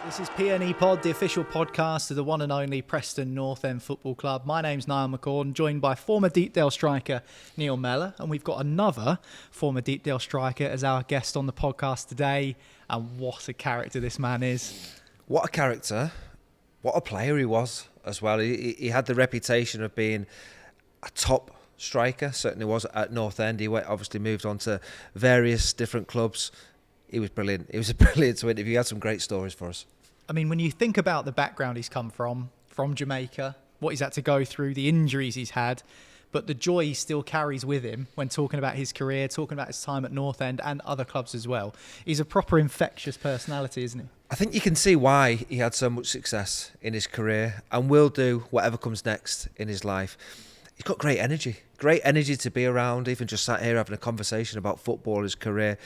This is PNE Pod, the official podcast of the one and only Preston North End Football Club. My name's Niall McCord, joined by former Deepdale striker Neil Mellor, and we've got another former Deepdale striker as our guest on the podcast today. And what a character this man is. What a character. What a player he was as well. He had the reputation of being a top striker, certainly was at North End. He obviously moved on to various different clubs. He was brilliant. He was brilliant to interview. He had some great stories for us. I mean, when you think about the background he's come from Jamaica, what he's had to go through, the injuries he's had, but the joy he still carries with him when talking about his career, talking about his time at North End and other clubs as well. He's a proper infectious personality, isn't he? I think you can see why he had so much success in his career and will do whatever comes next in his life. He's got great energy to be around, even just sat here having a conversation about football, his career.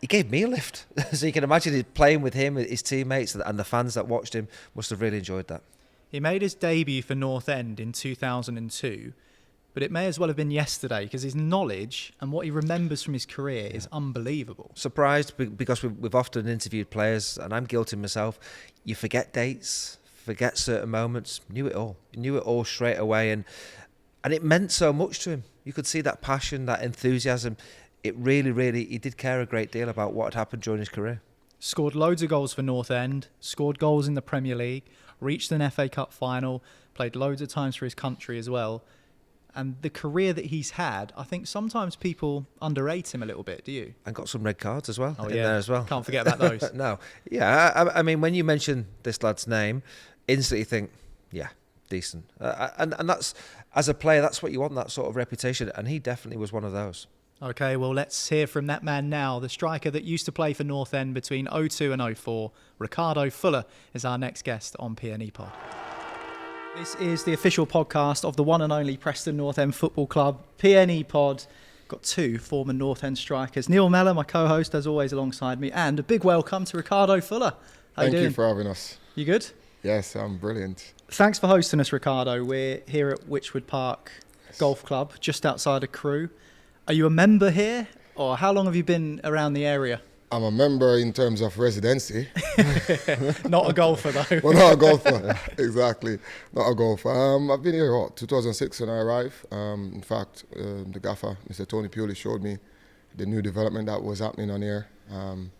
He gave me a lift. So you can imagine playing with him, his teammates and the fans that watched him must have really enjoyed that. He made his debut for North End in 2002, but it may as well have been yesterday because his knowledge and what he remembers from his career is unbelievable. Surprised because we've often interviewed players, and I'm guilty myself, you forget dates, forget certain moments. He knew it all straight away, and it meant so much to him. You could see that passion, that enthusiasm. It really, he did care a great deal about what had happened during his career. Scored loads of goals for North End, scored goals in the Premier League, reached an FA Cup final, played loads of times for his country as well. And the career that he's had, I think sometimes people underrate him a little bit, do you? And got some red cards as well in there as well. Can't forget about those. No. Yeah, I mean, when you mention this lad's name, instantly you think, yeah, decent. And that's, as a player, that's what you want, that sort of reputation. And he definitely was one of those. Okay, well, let's hear from that man now. The striker that used to play for North End between 02 and 04, Ricardo Fuller, is our next guest on PNE Pod. This is the official podcast of the one and only Preston North End Football Club, PNE Pod. Got two former North End strikers. Neil Mellor, my co-host, as always, alongside me. And a big welcome to Ricardo Fuller. How you doing? Thank you for having us. You good? Yes, I'm brilliant. Thanks for hosting us, Ricardo. We're here at Witchwood Park Golf Club, just outside of Crewe. Are you a member here, or how long have you been around the area? I'm a member in terms of residency. Not a golfer, though. Well, not a golfer, exactly. Not a golfer. I've been here, 2006 when I arrived. In fact, the gaffer, Mr. Tony Pewley, showed me the new development that was happening on here. And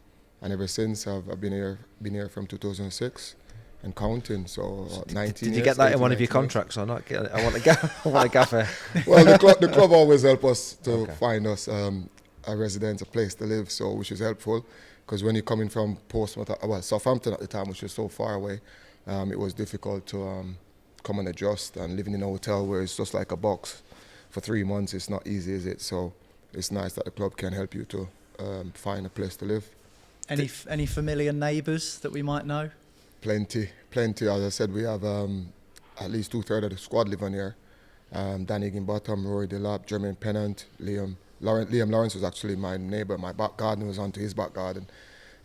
ever since, I've been here from 2006 and counting, so 19 years. Did you get that in one of your contracts or not? I want a gaffer. Well, the club always help us to find us a residence, a place to live, so which is helpful, because when you're coming from Southampton at the time, which was so far away, it was difficult to come and adjust, and living in a hotel where it's just like a box for 3 months, it's not easy, is it? So it's nice that the club can help you to find a place to live. Any familiar neighbours that we might know? Plenty. As I said, we have at least 2/3 of the squad living here. Danny Higginbottom, Rory Delap, Jermaine Pennant, Liam Lawrence was actually my neighbour. My back garden was onto his back garden.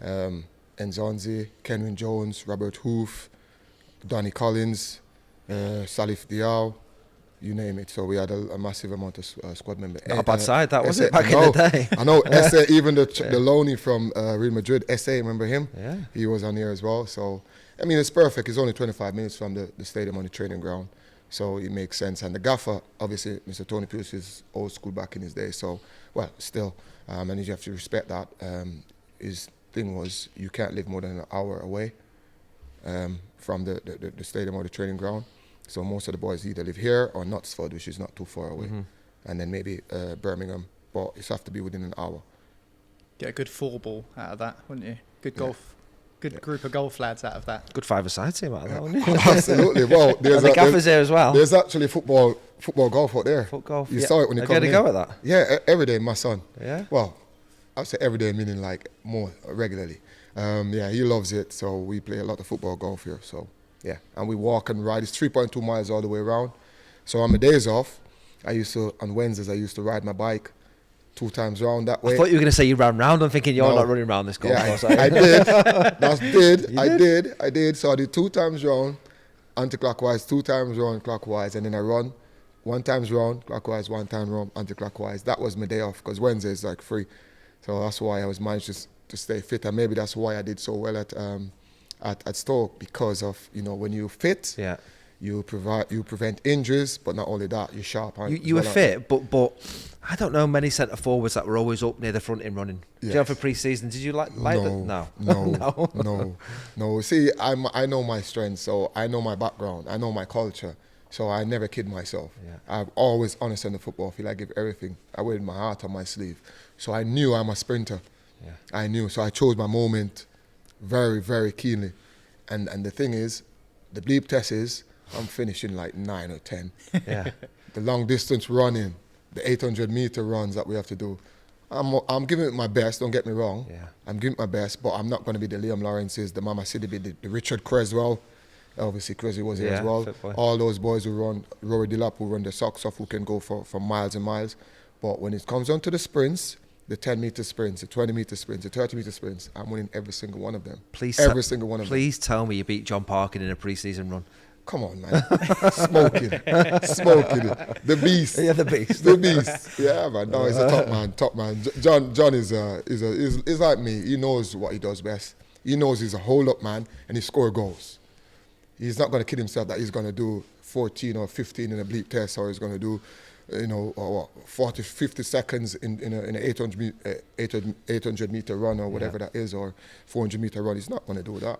Enzonzi, Kenwin Jones, Robert Hoof, Donny Collins, Salif Diaw, you name it. So we had a massive amount of squad members. Not a bad side, that was it back in the day. I know, Esse, even the loanee from Real Madrid, Esse, remember him? Yeah. He was on here as well. So, I mean, it's perfect. It's only 25 minutes from the stadium on the training ground. So it makes sense. And the gaffer, obviously, Mr. Tony Pewley is old school back in his day. So, well, still, and you have to respect that. His thing was you can't live more than an hour away from the stadium or the training ground. So most of the boys either live here or Knutsford, which is not too far away. Mm-hmm. And then maybe Birmingham, but it has to be within an hour. Get a good 4-ball out of that, wouldn't you? Good golf. Good group of golf lads out of that. Good 5-a-side team out of that, wouldn't you? Absolutely. Well, there's the gaffers here as well. There's actually football golf out there. Football golf. You saw it when you come in. I get a go at that. Yeah, every day, my son. Yeah. Well, I'd say every day, meaning like more regularly. Yeah, he loves it. So we play a lot of football golf here. So yeah, and we walk and ride. It's 3.2 miles all the way around. So on my days off, on Wednesdays, I used to ride my bike 2 times round that way. I thought you were going to say you ran round. I'm thinking you're not running around this golf course. I did. I did. So I did 2 times round, anti-clockwise, 2 times round clockwise, and then I run 1 times round clockwise, 1 time round anti-clockwise. That was my day off because Wednesday is like free. So that's why I was managed to to stay fit, and maybe that's why I did so well at Stoke, because of, you know, when you fit, you prevent injuries, but not only that, you're sharp. You were fit, but I don't know many centre forwards that were always up near the front in running. Yes. Did you have a pre-season? Did you like that? No. See, I know my strengths, so I know my background, I know my culture, so I never kid myself. Yeah. I'm always honest on the football field. I give everything. I wear my heart on my sleeve. So I knew I'm a sprinter. Yeah. I knew, so I chose my moment very, very keenly. And the thing is, the bleep test is, I'm finishing like 9 or 10. Yeah. The long distance running, the 800-meter runs that we have to do, I'm giving it my best, don't get me wrong. Yeah. I'm giving it my best, but I'm not going to be the Liam Lawrence's, the Mama Sidibe, the Richard Creswell. Obviously, Creswell was here as well. All those boys who run, Rory Dillap, who run their socks off, who can go for miles and miles. But when it comes down to the sprints, the 10-meter sprints, the 20-meter sprints, the 30-meter sprints, I'm winning every single one of them. Every single one of them. Please tell me you beat John Parkin in a pre-season run. Come on, man. Smoking it. The beast. Yeah, the beast. The beast. Yeah, man. No, he's a top man. John is like me. He knows what he does best. He knows he's a hold-up man, and he scores goals. He's not going to kid himself that he's going to do 14 or 15 in a bleep test, or he's going to do, 40, 50 seconds in an 800-meter run or whatever that is, or 400-meter run. He's not going to do that.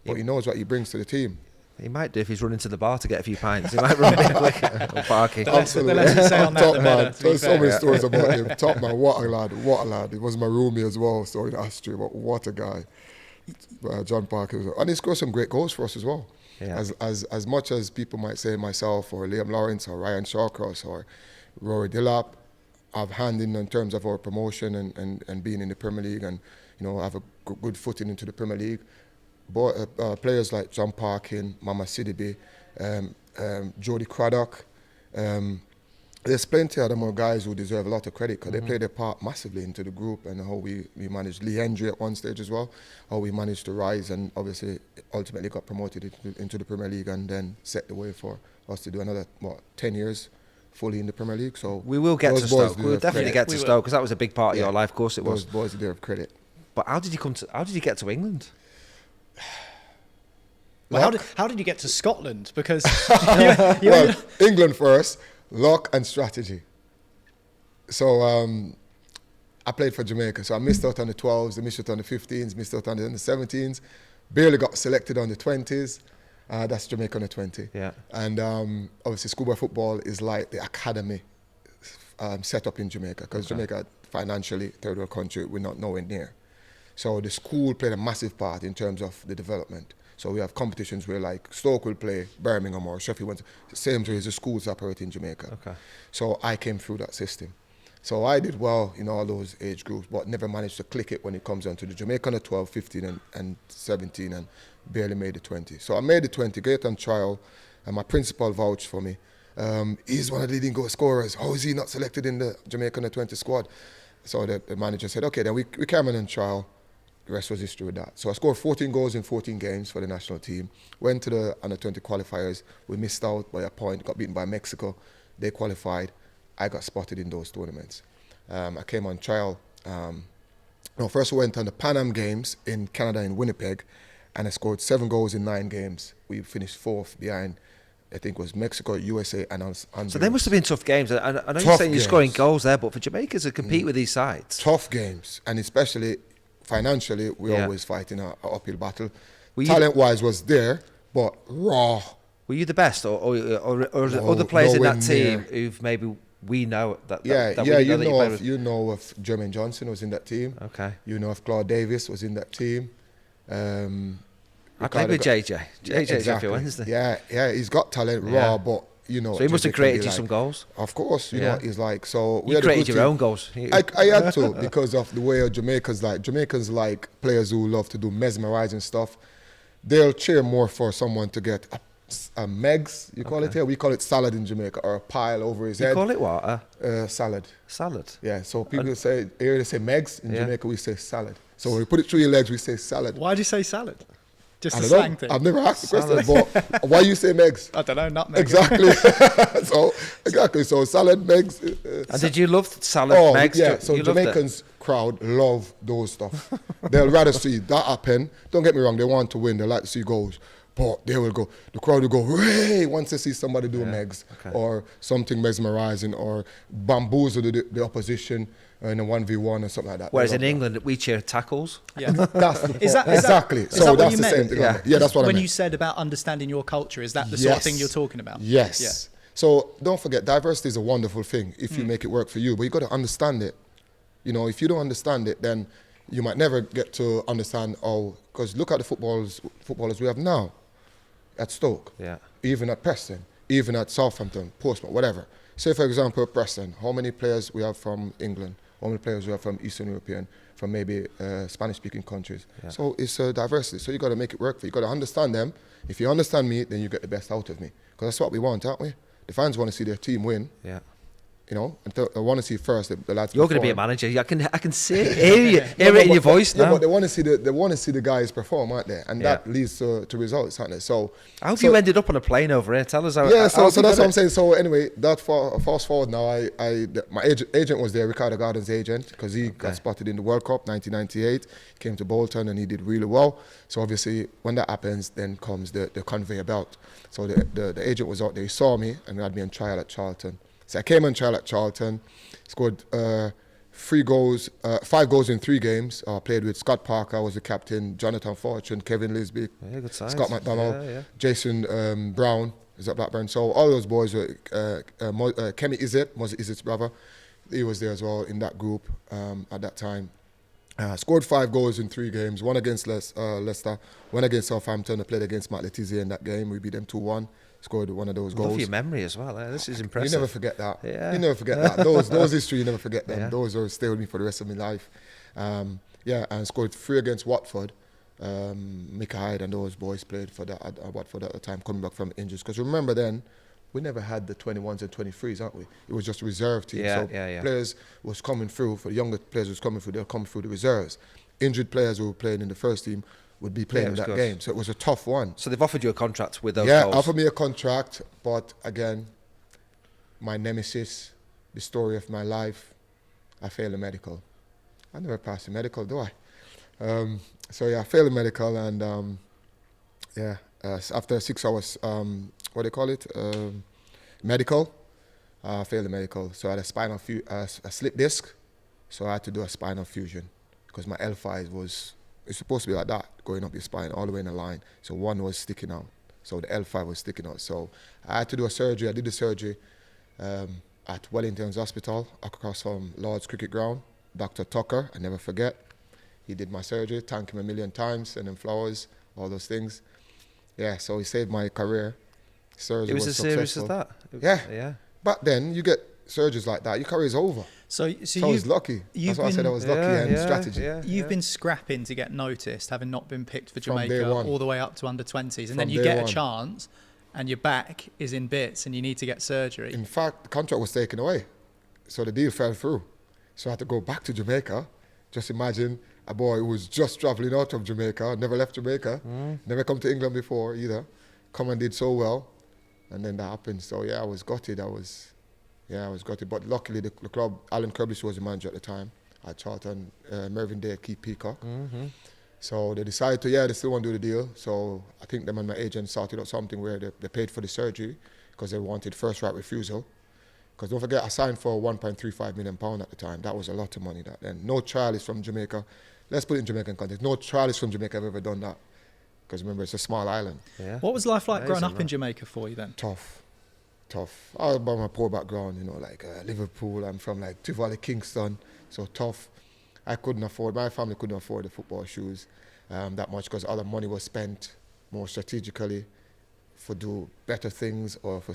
But he knows what he brings to the team. He might do if he's running to the bar to get a few pints. He might run a bit quicker. Parky. Absolutely. The less you say on that, the better. There's so many stories about him. Top man, what a lad. He was my roomie as well, so in Austria, but what a guy. John Parker. And he scored some great goals for us as well. Yeah. As much as people might say myself or Liam Lawrence or Ryan Shawcross or Rory Dillap have hand in terms of our promotion and being in the Premier League and, have a good footing into the Premier League. Players like John Parkin, Mama Sidibe, Jody Craddock, there's plenty of more guys who deserve a lot of credit because they played their part massively into the group and how we managed. Lee Hendry at one stage as well, how we managed to rise and obviously ultimately got promoted into the Premier League and then set the way for us to do another 10 years fully in the Premier League. So we will get to Stoke. We'll definitely get to Stoke because that was a big part of your life. Of course it was. Those boys deserve credit. But how did you get to England? Well, how did you get to Scotland? Because England first, luck and strategy. So I played for Jamaica, so I missed out on the 12s, I missed out on the 15s, missed out on the 17s, barely got selected on the 20s. That's Jamaica on the 20. Yeah. And obviously schoolboy football is like the academy set up in Jamaica because Jamaica financially, third world country, we're not nowhere near. So the school played a massive part in terms of the development. So we have competitions where like Stoke will play Birmingham or Sheffield Wednesday, same way as the schools operate in Jamaica. Okay. So I came through that system. So I did well in all those age groups, but never managed to click it when it comes down to the Jamaica under 12, 15 and 17 and barely made the 20. So I made the 20, great on trial, and my principal vouched for me. He's one of the leading goal scorers. How is he not selected in the Jamaica under 20 squad? So the manager said, okay, then we came in on trial. The rest was history with that. So I scored 14 goals in 14 games for the national team. Went to the under-20 qualifiers. We missed out by a point, got beaten by Mexico. They qualified. I got spotted in those tournaments. I came on trial. First we went on the Pan Am Games in Canada in Winnipeg, and I scored 7 goals in 9 games. We finished 4th behind, I think it was Mexico, USA, and Honduras. So they must have been tough games. I know you're saying you're scoring goals there, but for Jamaica to compete with these sides. Tough games, and especially financially, we're always fighting an uphill battle. Talent-wise was there, but raw. Were you the best, or other players in that team who've maybe we know that we know of Jermaine Johnson was in that team. Okay. You know of Claude Davis was in that team. I played with JJ. JJ Sheffield Wednesday. Yeah, he's got talent, raw, but so he must have created you some goals. Of course, you know, he's like so. You created your own goals. I had to because of the way Jamaicans like players who love to do mesmerizing stuff. They'll cheer more for someone to get a megs. You call it here. We call it salad in Jamaica, or a pile over his head. You call it what? Salad. Salad. Yeah. So people they say megs in Jamaica. We say salad. So when we put it through your legs, we say salad. Why do you say salad? Just a slang thing. I've never asked the question, but why you say megs? I don't know, not megs. Exactly. So salad, megs. And did you love salad, megs? Yeah. So Jamaicans crowd love those stuff. They'll rather see that happen. Don't get me wrong, they want to win. They like to see goals. But they will go, the crowd will go, hooray, once they see somebody do a megs or something mesmerizing or bamboozle the opposition in a 1v1 or something like that. Whereas in England, we cheer tackles. Yeah. That's the point. Is Exactly. that So what that's you the meant? same thing. Yeah, that's what I meant. When you said about understanding your culture, is that the sort of thing you're talking about? Yes. Yeah. So don't forget, diversity is a wonderful thing if you make it work for you, but you got to understand it. You know, if you don't understand it, then you might never get to understand because look at the footballers we have now at Stoke, even at Preston, even at Southampton, Portsmouth, whatever. Say, for example, Preston, how many players we have from England, how many players we have from Eastern European, from maybe Spanish-speaking countries. Yeah. So it's diversity. So you got to make it work for you. You got to understand them. If you understand me, then you get the best out of me. Because that's what we want, aren't we? The fans want to see their team win. Yeah. You know, and I want to see first the lads. You're going to be a manager. I can see it, hear it in your voice now. Yeah, but they want to see the guys perform, aren't they? And that leads to results, aren't they? So I hope you ended up on a plane over here. Tell us how. Yeah, so that's what I'm saying. So anyway, fast forward now. My agent was there, Ricardo Garden's agent, because he got spotted in the World Cup 1998. Came to Bolton and he did really well. So obviously, when that happens, then comes the conveyor belt. So the agent was out there. He saw me and had me on trial at Charlton. So I came on trial at Charlton, scored 5 goals in 3 games. Played with Scott Parker, was the captain, Jonathan Fortune, Kevin Lisby, Scott McDonald, Jason Brown is at Blackburn. So all those boys were, Kemi Izzet, was Izzet's brother. He was there as well in that group at that time. Scored 5 goals in 3 games, one against Leicester, one against Southampton. I played against Matt Letizia in that game. We beat them 2-1. Scored one of those goals. Love your memory as well. This is impressive. You never forget that. Yeah. You never forget that. Those history, you never forget them. Yeah. Those will stay with me for the rest of my life. And scored 3 against Watford. Micah Hyde and those boys played for that at Watford at the time, coming back from injuries. Because remember then, we never had the 21s and 23s, aren't we? It was just a reserve team. Players was coming through, for the younger players was coming through, they'll come through the reserves. Injured players who were playing in the first team would be playing in that game. So it was a tough one. So they've offered you a contract with those goals? Yeah, offered me a contract, but again, my nemesis, the story of my life, I failed the medical. I never passed the medical, do I? I failed the medical and after 6 hours, what do you call it? Medical, I failed the medical. So I had a slip disc, so I had to do a spinal fusion because my L5 it's supposed to be like that, going up your spine, all the way in a line. So one was sticking out. So the L5 was sticking out. So I had to do a surgery. I did the surgery at Wellington's Hospital, across from Lord's Cricket Ground. Dr. Tucker, I never forget. He did my surgery, thank him a million times, send him flowers, all those things. Yeah, so he saved my career. Surgery it was as serious as that? Yeah. But then you get surgeries like that, your career's over. So I was lucky. That's why I said I was lucky and strategy. You've been scrapping to get noticed, having not been picked for Jamaica all the way up to under 20s. And then you get a chance and your back is in bits and you need to get surgery. In fact, the contract was taken away. So the deal fell through. So I had to go back to Jamaica. Just imagine a boy who was just traveling out of Jamaica, never left Jamaica, never come to England before either, come and did so well. And then that happened. So yeah, I was gutted. I was gutted. But luckily the club, Alan Kirby was the manager at the time at Charlton, Mervyn Day, Keith Peacock. So they decided they still want to do the deal. So I think them and my agent sorted out something where they paid for the surgery because they wanted first right refusal. Because don't forget, I signed for £1.35 million at the time. That was a lot of money back then. No trialist from Jamaica. Let's put it in Jamaican context. No trialist from Jamaica have ever done that. Because remember, it's a small island. Yeah. What was life like growing up in Jamaica for you then? Tough. I was by my poor background, Liverpool. I'm from Tivoli, Kingston. So tough. My family couldn't afford the football shoes that much because all the money was spent more strategically for do better things or for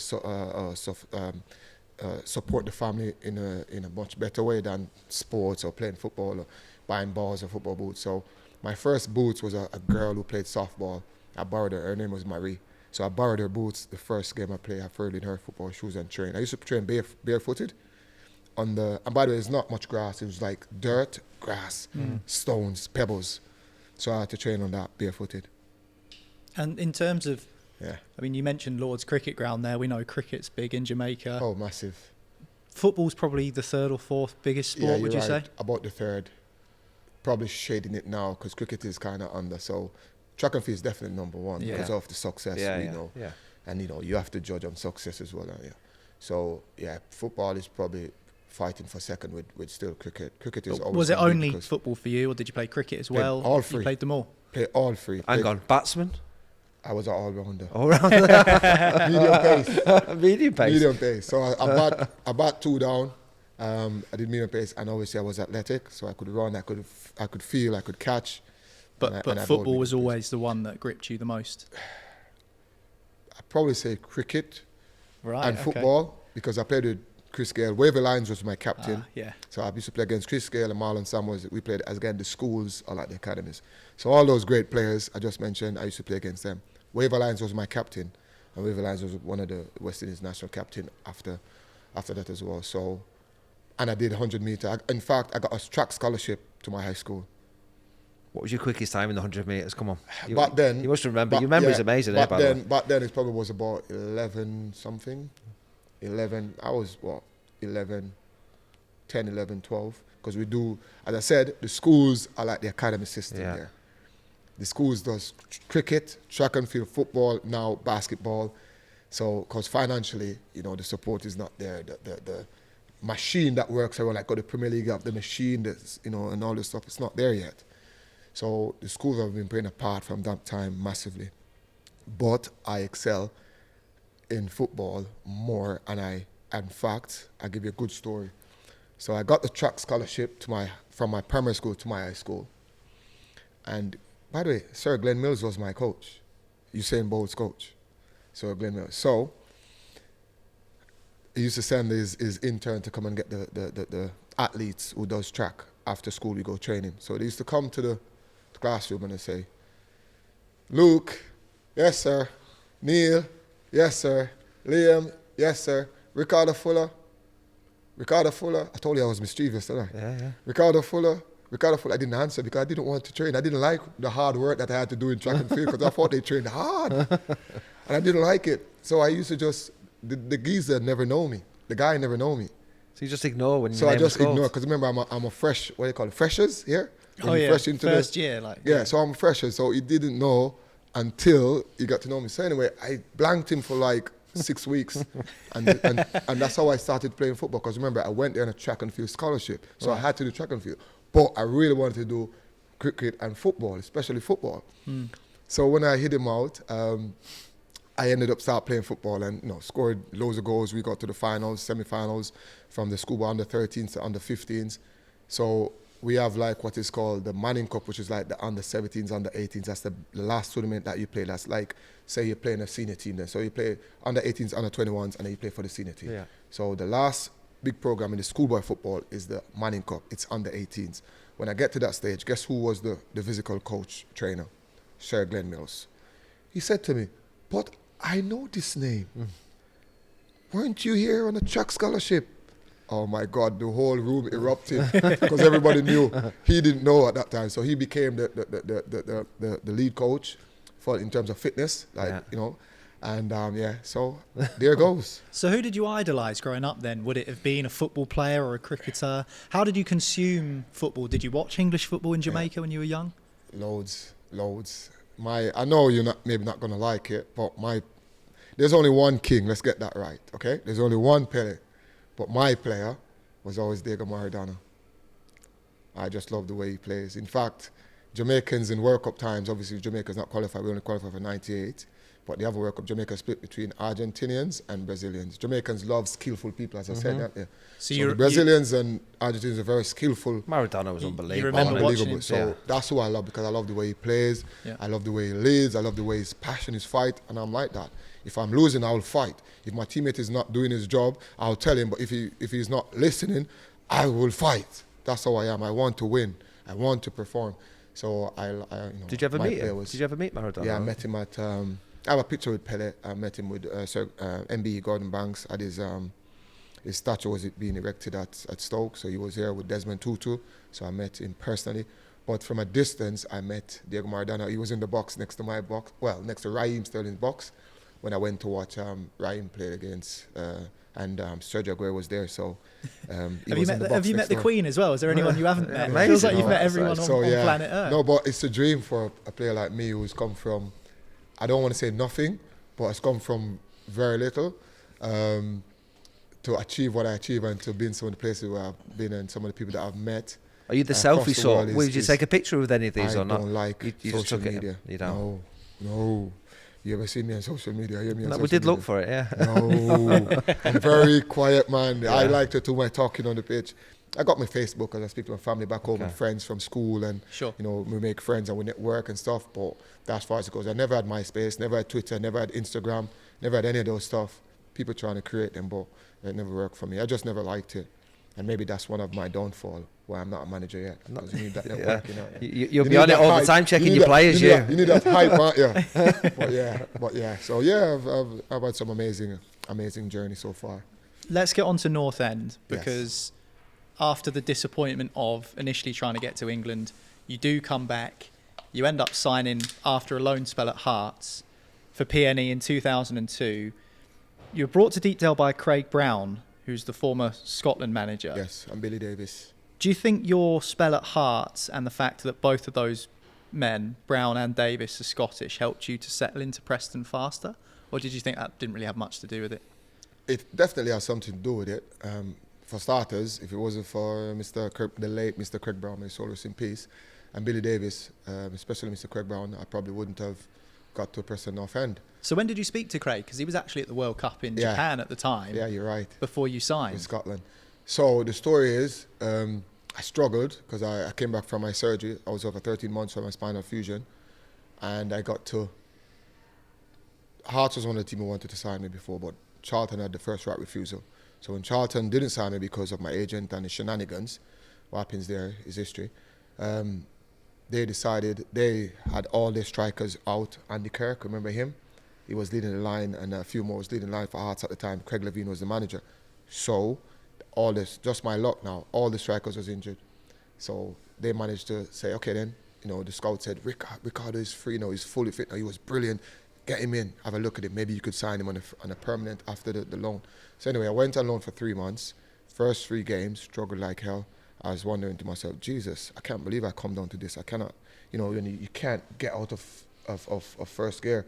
support the family in a much better way than sports or playing football or buying balls or football boots. So my first boots was a girl who played softball. I borrowed her. Her name was Marie. So I borrowed her boots the first game I played. I threw in her football shoes and trained. I used to train barefooted. And by the way, there's not much grass. It was like dirt, grass, stones, pebbles. So I had to train on that barefooted. And in terms of, you mentioned Lord's Cricket Ground there. We know cricket's big in Jamaica. Oh, massive. Football's probably the 3rd or 4th biggest sport, would you say? About the 3rd. probably shading it now because cricket is kind of under. So track and field is definitely number one because of the success we know. Yeah. And, you have to judge on success as well. So, football is probably fighting for second with still cricket. Cricket is always... Was it only football for you, or did you play cricket as well? All three. You played them all? Play all three. Hang on, batsman? I was an all-rounder. All-rounder? Medium pace. Medium pace? Medium pace. So I bat 2 down. I did medium pace, and obviously I was athletic, so I could run, I could feel, I could catch. But football was always the one that gripped you the most? I'd probably say cricket and okay. football, because I played with Chris Gale. Waver Lyons was my captain. Yeah. So I used to play against Chris Gale and Marlon Samuels. We played as again the schools or like the academies. So all those great players I just mentioned, I used to play against them. Waver Lyons was my captain, and Waver Lyons was one of the West Indies national captain after that as well. So, and I did 100 meter. In fact, I got a track scholarship to my high school. What was your quickest time in the 100 metres? Come on. Back then... You must remember. Your memory's amazing, back then it probably was about 11 something. 11, I was 11, 10, 11, 12. Because we do, as I said, the schools are like the academy system there. The schools does cricket, track and field, football, now basketball. So, because financially, the support is not there. The machine that works around, like the Premier League have the machine that's, and all this stuff, it's not there yet. So the schools have been playing a part from that time massively. But I excel in football more, and in fact, I'll give you a good story. So I got the track scholarship from my primary school to my high school. And by the way, Sir Glenn Mills was my coach, Usain Bolt's coach, Sir Glenn Mills. So he used to send his intern to come and get the athletes who does track. After school, we go training. So they used to come to the classroom and they say, Luke, yes sir. Neil, yes sir. Liam, yes sir. Ricardo Fuller. I told you I was mischievous, didn't I? Yeah. Ricardo Fuller. I didn't answer because I didn't want to train. I didn't like the hard work that I had to do in track and field because I thought they trained hard. And I didn't like it. So I used to just, the geezer never know me. The guy never know me. So you just ignore when you So I just ignore, because remember I'm a fresh, what do you call it, freshers here? Fresh into first year. So I'm a fresher, so he didn't know until he got to know me. So anyway, I blanked him for like 6 weeks, and that's how I started playing football, because remember, I went there on a track and field scholarship, so I had to do track and field. But I really wanted to do cricket and football, especially football. So when I hit him out, I ended up start playing football and scored loads of goals. We got to the finals, semi-finals, from the schoolboy under 13s to under 15s. So we have like what is called the Manning Cup, which is like the under 17s, under 18s. That's the last tournament that you play. That's like, say you're playing a senior team then. So you play under 18s, under 21s, and then you play for the senior team. Yeah. So the last big program in the schoolboy football is the Manning Cup. It's under 18s. When I get to that stage, guess who was the physical coach, trainer? Sir Glenn Mills. He said to me, but I know this name. Weren't you here on a track scholarship? Oh my God, the whole room erupted because everybody knew. He didn't know at that time. So he became the lead coach in terms of fitness, and so there goes. So who did you idolise growing up then? Would it have been a football player or a cricketer? How did you consume football? Did you watch English football in Jamaica when you were young? Loads. I know you're maybe not going to like it, but there's only one king, let's get that right, okay? There's only one Pele. But my player was always Diego Maradona. I just love the way he plays. In fact, Jamaicans in World Cup times, obviously Jamaica's not qualified, we only qualified for 98, but the other World Cup, Jamaica split between Argentinians and Brazilians. Jamaicans love skillful people, as I said that. Yeah. So the Brazilians and Argentinians are very skillful. Maradona was unbelievable. You remember watching him? So that's who I love, because I love the way he plays, I love the way he lives, I love the way his passion, his fight, and I'm like that. If I'm losing, I will fight. If my teammate is not doing his job, I'll tell him. But if he's not listening, I will fight. That's how I am. I want to win. I want to perform. So Did you ever meet him? Did you ever meet Maradona? Yeah, I met him at. I have a picture with Pele. I met him with MBE Gordon Banks at his statue was being erected at Stoke. So he was here with Desmond Tutu. So I met him personally. But from a distance, I met Diego Maradona. He was in the box next to my box. Well, next to Raheem Sterling's box. When I went to watch Raheem play against and Sergio Aguero was there. So have you met the Queen as well? Is there anyone you haven't met? Amazing. It feels like you've met everyone on planet Earth. No, but it's a dream for a player like me who's come from, I don't want to say nothing, but has come from very little to achieve what I achieve and to be in some of the places where I've been and some of the people that I've met. Are you the selfie sort? Would you take a picture with any of these or not? I don't like you social just took media. You don't? No. You ever see me on social media? Hear me on No, social we did media? look for it, yeah. No. I'm very quiet, man. I like to do my talking on the pitch. I got my Facebook because I speak to my family back home and friends from school, and sure. we make friends and we network and stuff, but that's as far as it goes. I never had MySpace, never had Twitter, never had Instagram, never had any of those stuff. People trying to create them, but it never worked for me. I just never liked it. And maybe that's one of my downfall, why I'm not a manager yet. Because you need that networking. You'll be on it all the time, checking your players, you need that hype, aren't you? But yeah. So yeah, I've had some amazing journey so far. Let's get on to North End, because after the disappointment of initially trying to get to England, you do come back. You end up signing after a loan spell at Hearts for PNE in 2002. You were brought to Deepdale by Craig Brown, who's the former Scotland manager. Yes, and Billy Davis. Do you think your spell at Hearts and the fact that both of those men, Brown and Davis, are Scottish, helped you to settle into Preston faster? Or did you think that didn't really have much to do with it? It definitely has something to do with it. For starters, if it wasn't for the late Mr. Craig Brown, may his soul rest in peace, and Billy Davis, especially Mr. Craig Brown, I probably wouldn't have got to Preston North End. So when did you speak to Craig? Because he was actually at the World Cup in Japan at the time. Yeah, you're right. Before you signed. In Scotland. So the story is, I struggled because I came back from my surgery. I was over 13 months from my spinal fusion. And I got to... Hearts was one of the team who wanted to sign me before, but Charlton had the first right refusal. So when Charlton didn't sign me because of my agent and the shenanigans, what happens there is history, they decided they had all their strikers out. Andy Kirk, remember him? He was leading the line, and a few more was leading the line for Hearts at the time. Craig Levine was the manager. So all this, just my luck now, all the strikers was injured. So they managed to say, okay then, the scout said, Ricardo is free, he's fully fit now, he was brilliant. Get him in, have a look at him. Maybe you could sign him on a permanent after the loan. So anyway, I went on loan for 3 months. First 3 games, struggled like hell. I was wondering to myself, Jesus, I can't believe I come down to this. I cannot, you can't get out of first gear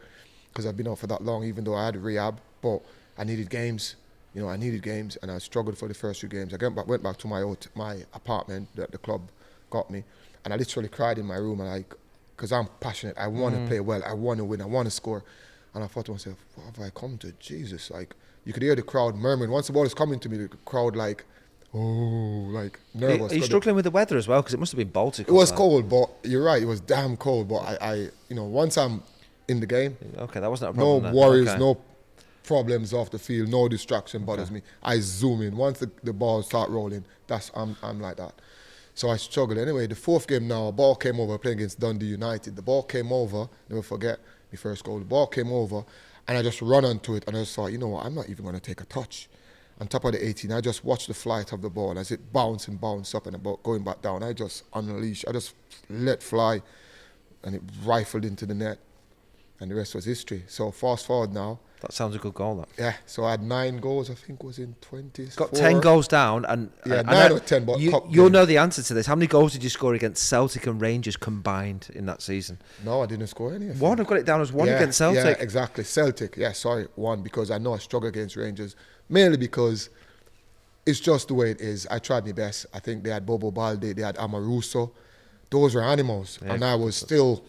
because I've been out for that long, even though I had rehab, but I needed games. And I struggled for the first 2 games. I went back to my apartment that the club got me, and I literally cried in my room, and because I'm passionate, I want to play well, I want to win, I want to score. And I thought to myself, what have I come to? Jesus, you could hear the crowd murmuring. Once the ball is coming to me, the crowd nervous. Are you struggling with the weather as well? Because it must have been Baltic. It was cold, but you're right, it was damn cold. But I once I'm in the game, okay, that wasn't a problem. No worries, no problems off the field, no distraction bothers me. I zoom in. Once the ball start rolling, I'm like that. So I struggled. Anyway, the 4th game now, a ball came over playing against Dundee United. The ball came over, never forget my first goal. The ball came over, and I just run onto it, and I just thought, I'm not even going to take a touch. On top of the 18, I just watched the flight of the ball as it bounced up and about going back down. I just unleashed, I just let fly, and it rifled into the net, and the rest was history. So fast forward now. That sounds a good goal, that. Yeah, so I had 9 goals, I think was in 20. Got 10 goals down. And 9 or 10, but you'll know the answer to this. How many goals did you score against Celtic and Rangers combined in that season? No, I didn't score any. 1, I've got it down as 1 against Celtic. Yeah, exactly. Celtic, 1, because I know I struggle against Rangers, mainly because it's just the way it is. I tried my best. I think they had Bobo Balde, they had Amaruso. Those were animals, and I was still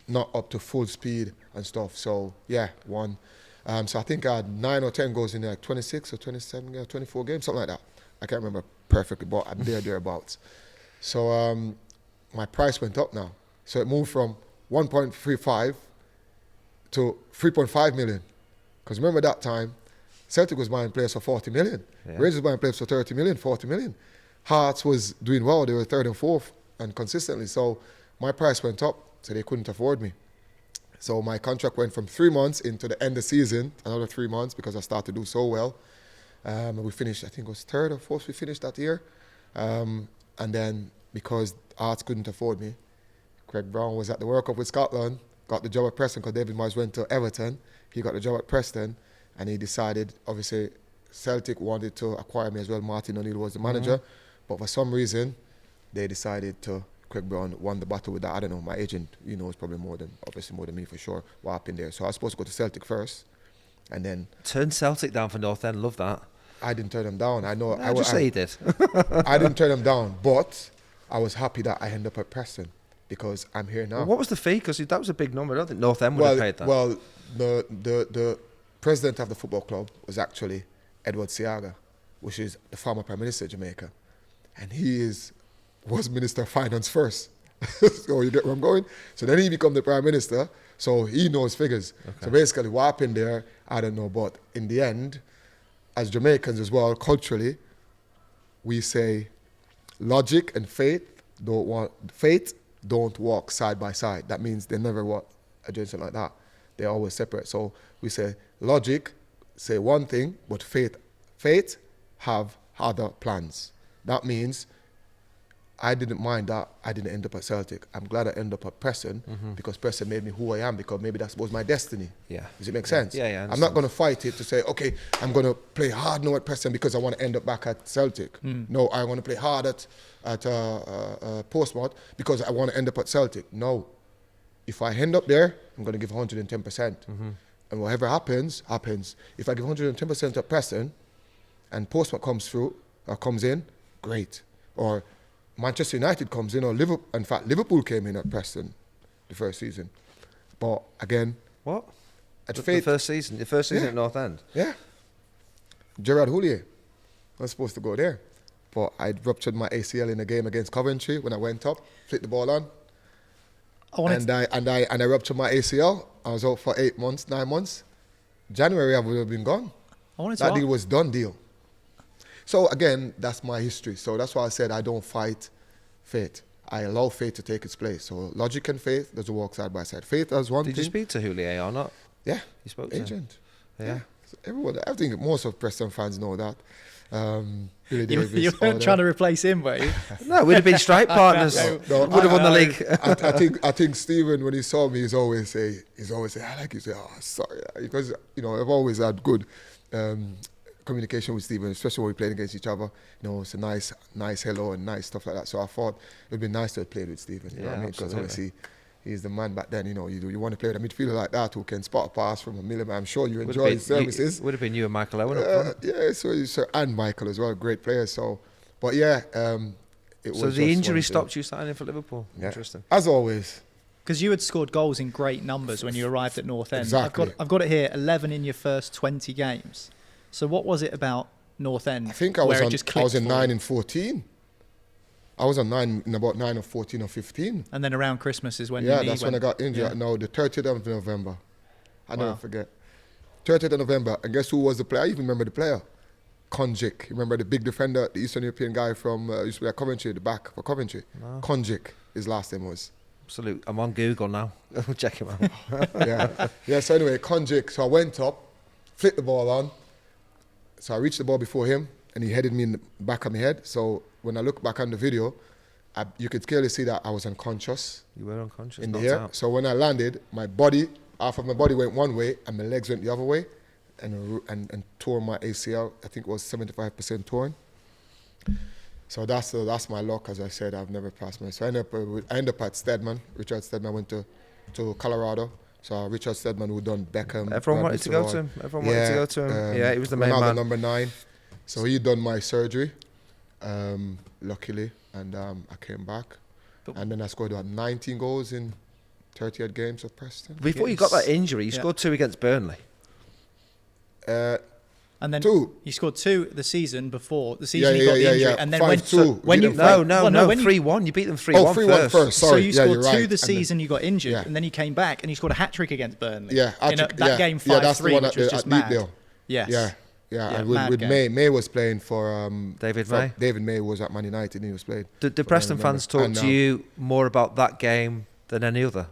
not up to full speed and stuff. So, 1. So I think I had 9 or 10 goals in like 26 or 27, 24 games, something like that. I can't remember perfectly, but I'm thereabouts. So my price went up now. So it moved from 1.35 to 3.5 million. Because remember that time, Celtic was buying players for 40 million. Rangers was buying players for 30 million, 40 million. Hearts was doing well. They were 3rd and 4th and consistently. So my price went up, so they couldn't afford me. So my contract went from 3 months into the end of the season, another 3 months because I started to do so well. We finished, I think it was 3rd or 4th we finished that year. And then because Hearts couldn't afford me, Craig Brown was at the World Cup with Scotland, got the job at Preston because David Moyes went to Everton. He got the job at Preston, and he decided, obviously, Celtic wanted to acquire me as well. Martin O'Neill was the manager, but for some reason, they decided to. Craig Brown won the battle with that. I don't know. My agent, knows probably more than me for sure. What happened there? So I was supposed to go to Celtic first, and then turn Celtic down for North End. Love that. I didn't turn them down. I know. No, just say you did. I didn't turn them down, but I was happy that I ended up at Preston because I'm here now. Well, what was the fee? Because that was a big number. I don't think North End would have paid that. Well, the president of the football club was actually Edward Seaga, which is the former Prime Minister of Jamaica, and he was Minister of Finance first. So you get where I'm going? So then he became the Prime Minister, so he knows figures. Okay. So basically what happened there, I don't know, but in the end, as Jamaicans as well, culturally, we say logic and faith don't walk side by side. That means they never walk adjacent like that. They're always separate. So we say logic, say one thing, but faith have other plans. That means I didn't mind that I didn't end up at Celtic. I'm glad I ended up at Preston because Preston made me who I am, because maybe that was my destiny. Yeah. Does it make sense? Yeah, I'm not going to fight it to say, okay, I'm going to play hard now at Preston because I want to end up back at Celtic. No, I want to play hard at Portsmouth because I want to end up at Celtic. No. If I end up there, I'm going to give 110%. And whatever happens, happens. If I give 110% at Preston and Portsmouth comes in, great. Or Manchester United comes in, or Liverpool. In fact, Liverpool came in at Preston the first season. But again, what? The first season at North End? Yeah. Gerard Houllier was supposed to go there. But I ruptured my ACL in a game against Coventry when I went up, flicked the ball on. I ruptured my ACL. I was out for 9 months. January I would have been gone. That deal was done deal. So again, that's my history. So that's why I said I don't fight fate. I allow fate to take its place. So logic and faith doesn't walk side by side. Faith has one thing. Did you speak to Houllier or not? Yeah. You spoke agent. to him? Yeah. So everyone, I think most of Preston fans know that. Billy Davis, you weren't trying to replace him, were you? No, we'd have been strike partners. No, would have won the league. I think Stephen, when he saw me, he's always say, I like you. Say, oh, sorry, because I've always had good communication with Stephen, especially when we played against each other. It's a nice hello and nice stuff like that. So I thought it would be nice to have played with Stephen. You know what I mean? Because obviously he's the man back then. You want to play with a midfielder like that who can spot a pass from a millimeter. I'm sure you enjoy his services. Would have been you and Michael Owen up front. Yeah, so and Michael as well, great players. So, but yeah, it was. So the injury stopped you signing for Liverpool. Yeah. Interesting. As always. Because you had scored goals in great numbers when you arrived at North End. Exactly. I've got it here, 11 in your first 20 games. So what was it about North End? I think I was in 9 and 14. I was on 9 in about 9 or 14 or 15. And then around Christmas is when when I got injured. Yeah. No, the 30th of November. I never forget. 30th of November. And guess who was the player? I even remember the player. Konjic. Remember the big defender, the Eastern European guy from used to be at Coventry, the back for Coventry. No. Konjic, his last name was. Absolute. I'm on Google now. Check him out. Yeah, so anyway, Konjic. So I went up, flicked the ball on. So I reached the ball before him, and he headed me in the back of my head. So when I look back on the video, you could clearly see that I was unconscious. You were unconscious in the air. So when I landed, half of my body went one way, and my legs went the other way, and tore my ACL. I think it was 75% torn. So that's my luck. As I said, I've never passed my. So I ended up at Stedman. Richard Stedman went to Colorado. So Richard Stedman, who done Beckham. Everyone wanted to go to him. Yeah, he was the main man. Number 9. So he done my surgery, luckily, and I came back. And then I scored 19 goals in 38 games at Preston. Before you got that injury, you scored 2 against Burnley. And then 2. You scored 2 the season before the season you got the injury, and then 5-2. when you 3-1. You beat them 3-1 3-1 first. Sorry. So you scored 2 right. the season you got injured, and then you came back and you scored a hat trick against Burnley. Yeah, that game 5-3, which was just mad. Yes. Yeah. And with May was playing for David May. David May was at Man United and he was playing. Did the Preston fans talk to you more about that game than any other?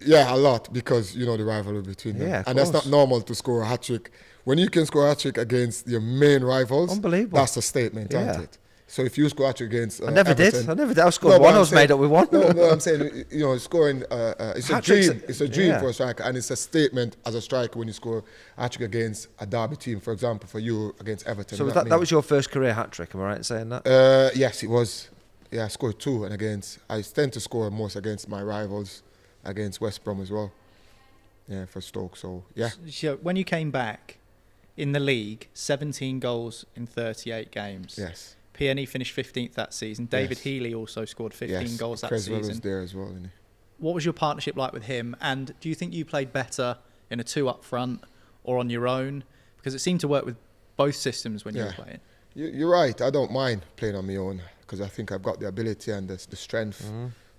Yeah, a lot, because the rivalry between them. Yeah, and that's not normal to score a hat trick. When you can score a hat trick against your main rivals, unbelievable. That's a statement, isn't it? So if you score hat-trick against I never Everton, did. I scored one. I was made up with one. No, I'm saying, scoring, it's a dream. It's a dream for a striker, and it's a statement as a striker when you score hat-trick against a derby team, for example, for you against Everton. So that was your first career hat-trick, am I right in saying that? Yes, it was. Yeah, I scored 2, and I tend to score most against my rivals, against West Brom as well. Yeah, for Stoke. So yeah. So when you came back in the league, 17 goals in 38 games. Yes. PNE finished 15th that season. David Healy also scored 15 goals that Creswell season. was there as well, isn't he? What was your partnership like with him? And do you think you played better in a 2 up front or on your own? Because it seemed to work with both systems when you were playing. You're right. I don't mind playing on my own because I think I've got the ability and the strength.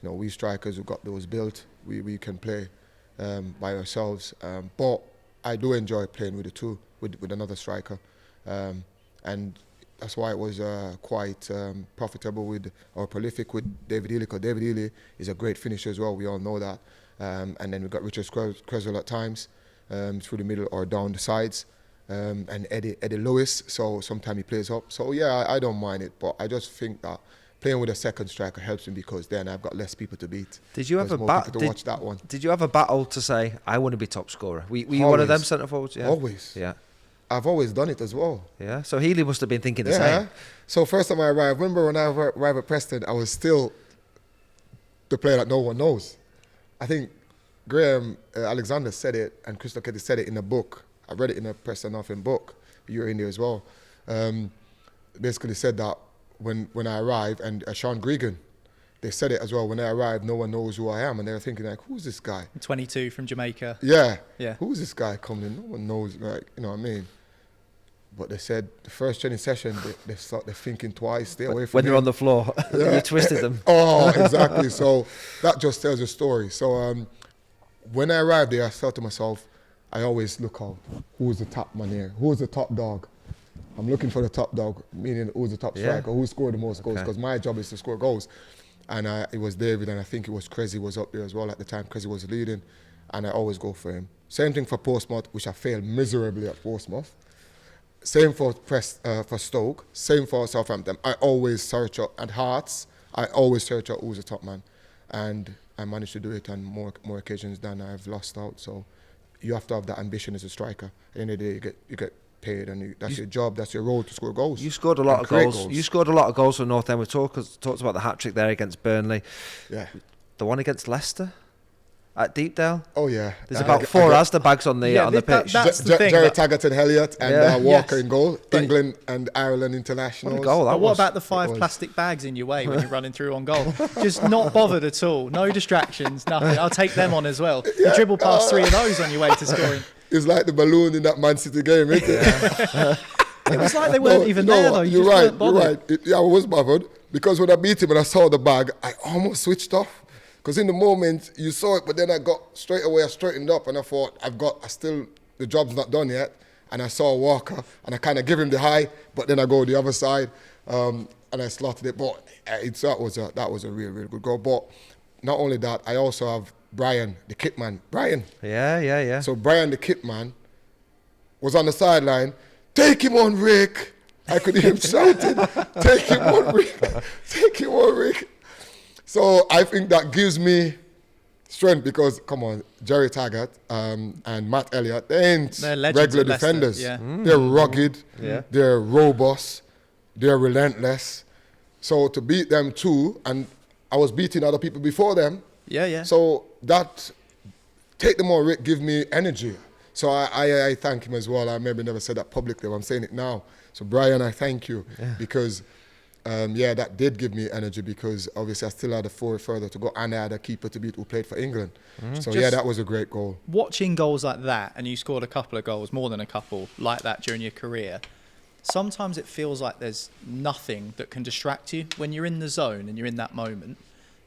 We strikers who've got those built, we can play by ourselves. But I do enjoy playing with the two, with another striker. And that's why it was quite profitable or prolific with David Healy, because David Healy is a great finisher as well. We all know that. And then we've got Richard Creswell at times through the middle or down the sides. And Eddie Lewis, so sometimes he plays up. So yeah, I don't mind it, but I just think that playing with a second striker helps me because then I've got less people to beat. Did you have a battle to watch that one? Did you have a battle to say I want to be top scorer? Were you one of them centre forwards? Yeah. Always. Yeah. I've always done it as well. Yeah. So Healy must have been thinking the same. So first time I arrived, remember when I arrived at Preston, I was still the player that no one knows. I think Graham Alexander said it and Crystal Ketty said it in a book. I read it in a Preston North End book. You were in there as well. Basically said that when I arrived, and Sean Gregan, they said it as well. When I arrived, no one knows who I am, and they're thinking like, "Who's this guy?" 22 from Jamaica. Yeah. Yeah. Who's this guy coming in? No one knows, like, you know what I mean? But they said the first training session, they're thinking twice, stay away from when him. they're on the floor, you twisted them. Oh, exactly. So that just tells a story. So when I arrived there, I thought to myself, I always look out, who's the top man here? Who's the top dog? I'm looking for the top dog, meaning who's the top striker, who scored the most goals, because my job is to score goals. And it was David, and I think it was Cressy was up there as well at the time. Cressy was leading, and I always go for him. Same thing for Portsmouth, which I failed miserably at Portsmouth. Same for Stoke, same for Southampton. I always search out at Hearts. I always search out who's the top man, and I managed to do it on more occasions than I've lost out. So you have to have that ambition as a striker. At the end of the day, you get paid, and that's your job, that's your role to score goals. You scored a lot of goals. You scored a lot of goals for North End. We talked about the hat trick there against Burnley. Yeah. The one against Leicester at Deepdale. Oh yeah. There's about 4 Asda bags on the pitch. That's the thing. Jerry Taggart and Elliott and Walker in goal. But England and Ireland internationals. What a goal that But what was. about the 5 plastic bags in your way when you're running through on goal? Just not bothered at all. No distractions, nothing. I'll take them on as well. You dribble past 3 of those on your way to scoring. It's like the balloon in that Man City game, isn't it? It was like they weren't even there though. You're right. I was bothered because when I beat him and I saw the bag, I almost switched off. Because in the moment you saw it, but then I straightened up and I thought, the job's not done yet. And I saw Walker and I kind of give him the high, but then I go the other side and I slotted it. But that was a real, real good goal. But not only that, I also have Brian, the kit man. Brian. Yeah. So Brian, the kit man, was on the sideline. Take him on, Rick. I could hear him shouting, take him on, Rick. Take him on, Rick. So I think that gives me strength because, come on, Jerry Taggart and Matt Elliott, they ain't regular defenders. Yeah. They're rugged, they're robust, they're relentless. So to beat them too, and I was beating other people before them. Yeah. So that, take them on, Rick, give me energy. So I thank him as well. I maybe never said that publicly, but I'm saying it now. So Brian, I thank you because, that did give me energy because obviously I still had a 4 further to go and I had a keeper to beat who played for England. So that was a great goal. Watching goals like that, and you scored a couple of goals, more than a couple, like that during your career, sometimes it feels like there's nothing that can distract you when you're in the zone and you're in that moment.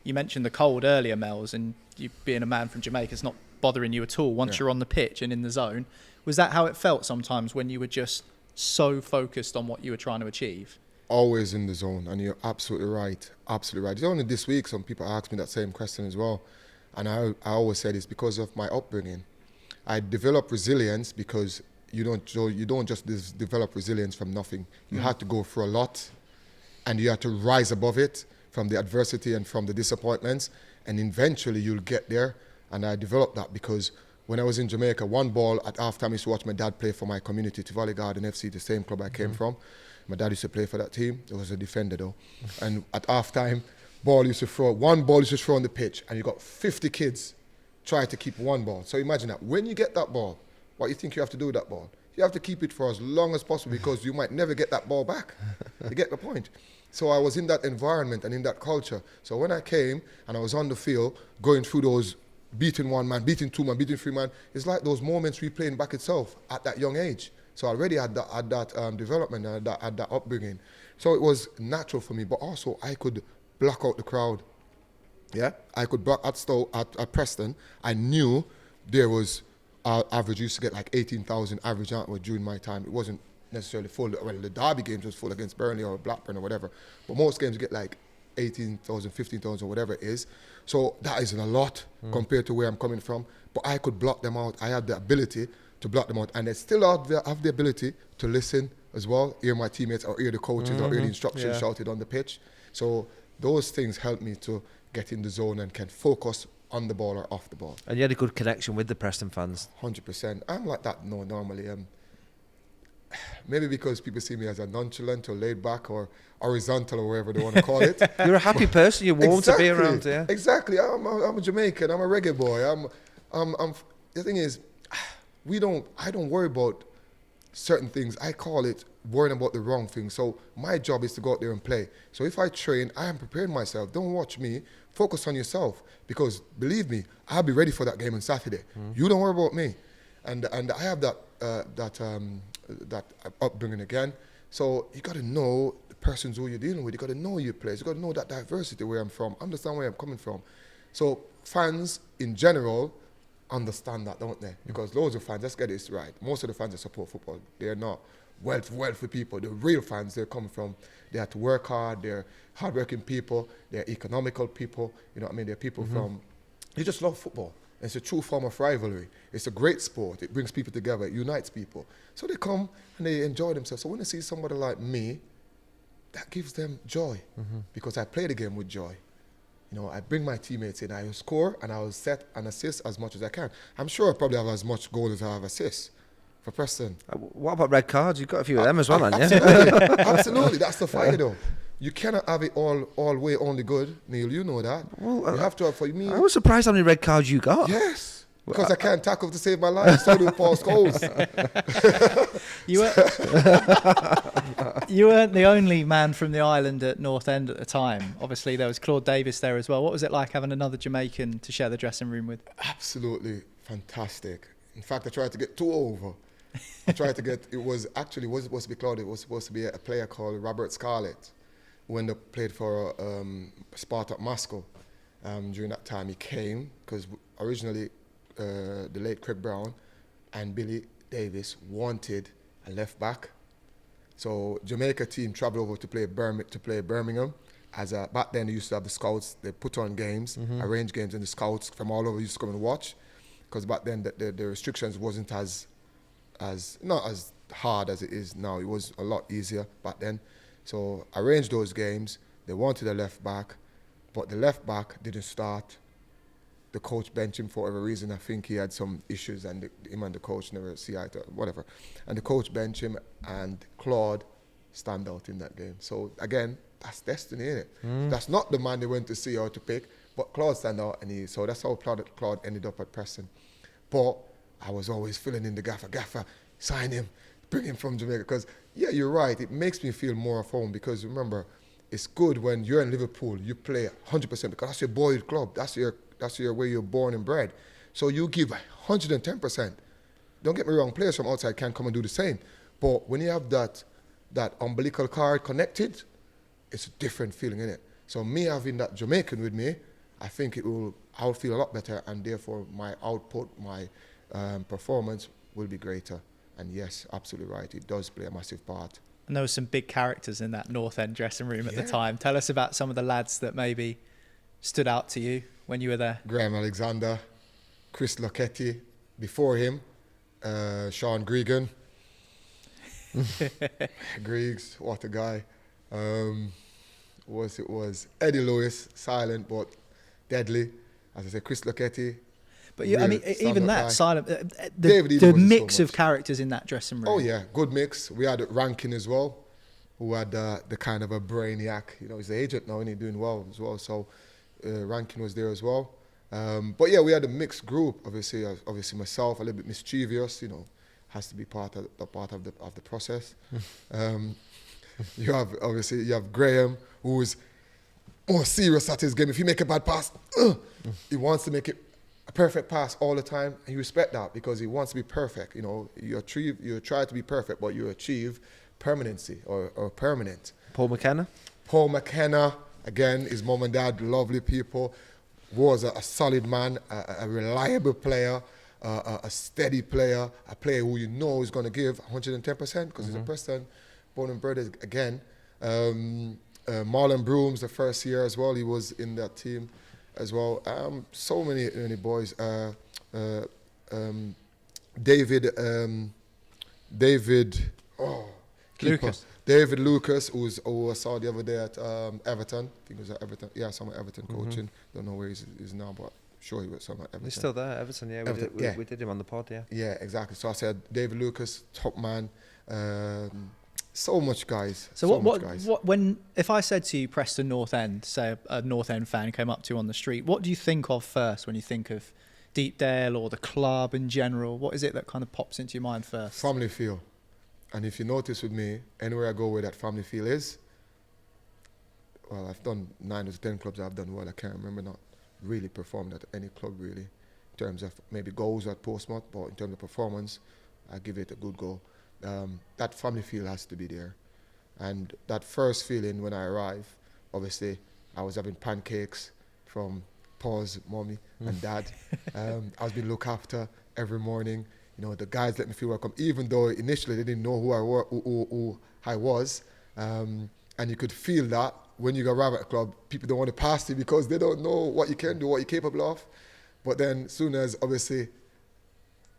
You mentioned the cold earlier, Mel's, and you being a man from Jamaica, it's not bothering you at all once you're on the pitch and in the zone. Was that how it felt sometimes when you were just so focused on what you were trying to achieve? Always in the zone, and you're absolutely right. Absolutely right. It's only this week some people asked me that same question as well, and I always said it's because of my upbringing. I developed resilience because you don't just develop resilience from nothing. You had to go through a lot, and you have to rise above it from the adversity and from the disappointments, and eventually you'll get there. And I developed that because when I was in Jamaica, one ball at halftime, I used to watch my dad play for my community, Tivoli Garden FC, the same club I came from. My dad used to play for that team. He was a defender though. And at halftime, one ball used to throw on the pitch, and you got 50 kids trying to keep one ball. So imagine that. When you get that ball, what you think you have to do with that ball? You have to keep it for as long as possible because you might never get that ball back. You get the point? So I was in that environment and in that culture. So when I came and I was on the field, going through those beating one man, beating two man, beating three man, it's like those moments replaying back itself at that young age. So I already had that development, had that upbringing. So it was natural for me, but also I could block out the crowd. Yeah, I could block at Preston. I knew there was average used to get like 18,000 average during my time. It wasn't necessarily full. Well, the Derby games was full against Burnley or Blackburn or whatever. But most games you get like 18,000, 15,000 or whatever it is. So that isn't a lot compared to where I'm coming from. But I could block them out. I had the ability to block them out. And I still have the ability to listen as well, hear my teammates or hear the coaches or hear the instructions shouted on the pitch. So those things help me to get in the zone and can focus on the ball or off the ball. And you had a good connection with the Preston fans. 100%. I'm like that normally. Maybe because people see me as a nonchalant or laid back or horizontal or whatever they want to call it. You're a happy person. You're warm to be around. Yeah. Exactly. I'm a Jamaican. I'm a reggae boy. The thing is, I don't worry about certain things. I call it worrying about the wrong thing. So my job is to go out there and play. So if I train, I am preparing myself. Don't watch me. Focus on yourself, because believe me, I'll be ready for that game on Saturday. You don't worry about me, and I have that upbringing again. So you got to know the persons who you're dealing with. You got to know your players. You got to know that diversity where I'm from. Understand where I'm coming from. So fans in general understand that, don't they? Because loads of fans, let's get this right. Most of the fans that support football, they're not wealthy people. The real fans, they're coming from, they have to work hard, they're hardworking people, they're economical people, you know what I mean? They're people from, they just love football. It's a true form of rivalry. It's a great sport. It brings people together, it unites people. So they come and they enjoy themselves. So when they see somebody like me, that gives them joy, because I play the game with joy. You know, I bring my teammates in, I will score and I will set and assist as much as I can. I'm sure I probably have as much goals as I have assists for Preston. What about red cards? You've got a few of them as well, haven't you? Absolutely. Absolutely, that's the fight though. You cannot have it all way only good, Neil. You know that. Well, you have to have, for me. I was surprised how many red cards you got. Yes, because I can't tackle to save my life. So do Paul Scholes. You weren't the only man from the island at North End at the time. Obviously, there was Claude Davis there as well. What was it like having another Jamaican to share the dressing room with? Absolutely fantastic. In fact, I tried to get two over. It wasn't supposed to be Claude. It was supposed to be a player called Robert Scarlett, who ended up played for Spartak Moscow. During that time, he came because originally the late Craig Brown and Billy Davis wanted a left back. So Jamaica team traveled over to play Birmingham. Back then they used to have the scouts. They put on games, arrange games, and the scouts from all over used to come and watch. Because back then the restrictions wasn't not as hard as it is now. It was a lot easier back then. So arranged those games. They wanted a left back, but the left back didn't start. The coach benched him for whatever reason. I think he had some issues, and him and the coach never see eye to whatever. And the coach benched him, and Claude stand out in that game. So again, that's destiny, isn't it? That's not the man they went to see or to pick, but Claude stand out, and so that's how Claude ended up at Preston. But I was always filling in the gaffer, sign him, bring him from Jamaica. Because yeah, you're right. It makes me feel more at home, because remember, it's good when you're in Liverpool, you play 100% because that's your boyhood club. That's your where you're born and bred. So you give 110%. Don't get me wrong, players from outside can come and do the same. But when you have that umbilical cord connected, it's a different feeling, isn't it? So me having that Jamaican with me, I think I'll feel a lot better, and therefore my output, my performance will be greater. And yes, absolutely right, it does play a massive part. And there were some big characters in that North End dressing room at the time. Tell us about some of the lads that maybe stood out to you when you were there. Graham Alexander, Chris Lochetti, before him, Sean Gregan. Griggs, what a guy. was Eddie Lewis, silent but deadly. As I said, Chris Lochetti. But I mean, even that guy. silent, David the Eden wasn't mix so of much. characters in that dressing room. Oh yeah, good mix. We had Rankin as well, who had the kind of a brainiac. You know, he's the agent now and he's doing well as well. So Rankin was there as well. But yeah, we had a mixed group. Obviously myself, a little bit mischievous. You know, has to be part of the process. You have Graham, who is more serious at his game. If you make a bad pass, he wants to make it a perfect pass all the time. And you respect that because he wants to be perfect. You know, you try to be perfect, but you achieve permanency or permanent. Paul McKenna, again, his mom and dad, lovely people, was a solid man, a reliable player, a steady player, a player who you know is going to give 110% because he's a Preston born and bred again. Marlon Brooms, the first year as well, he was in that team as well. So many boys. David, Lucas. David Lucas, who I saw the other day at Everton. I think it was at Everton. Yeah, some at Everton coaching. Don't know where he's now, but sure he was some at Everton. He's still there, Everton. Yeah, we did him on the pod. Yeah. Yeah, exactly. So I said David Lucas, top man. So much guys. So what if I said to you Preston North End, say a North End fan came up to you on the street, what do you think of first when you think of Deepdale or the club in general? What is it that kind of pops into your mind first? Family feel. And if you notice with me, anywhere I go where that family feel is, well, I've done 9 or 10 clubs I've done well. I can't remember not really performed at any club really, in terms of maybe goals at Portsmouth, but in terms of performance, I give it a good go. That family feel has to be there. And that first feeling when I arrived, obviously, I was having pancakes from Paul's mommy and dad. I was being looked after every morning. You know, the guys let me feel welcome, even though initially they didn't know who I was. And you could feel that when you arrive at a club, people don't want to pass you because they don't know what you can do, what you're capable of. But then as soon as, obviously,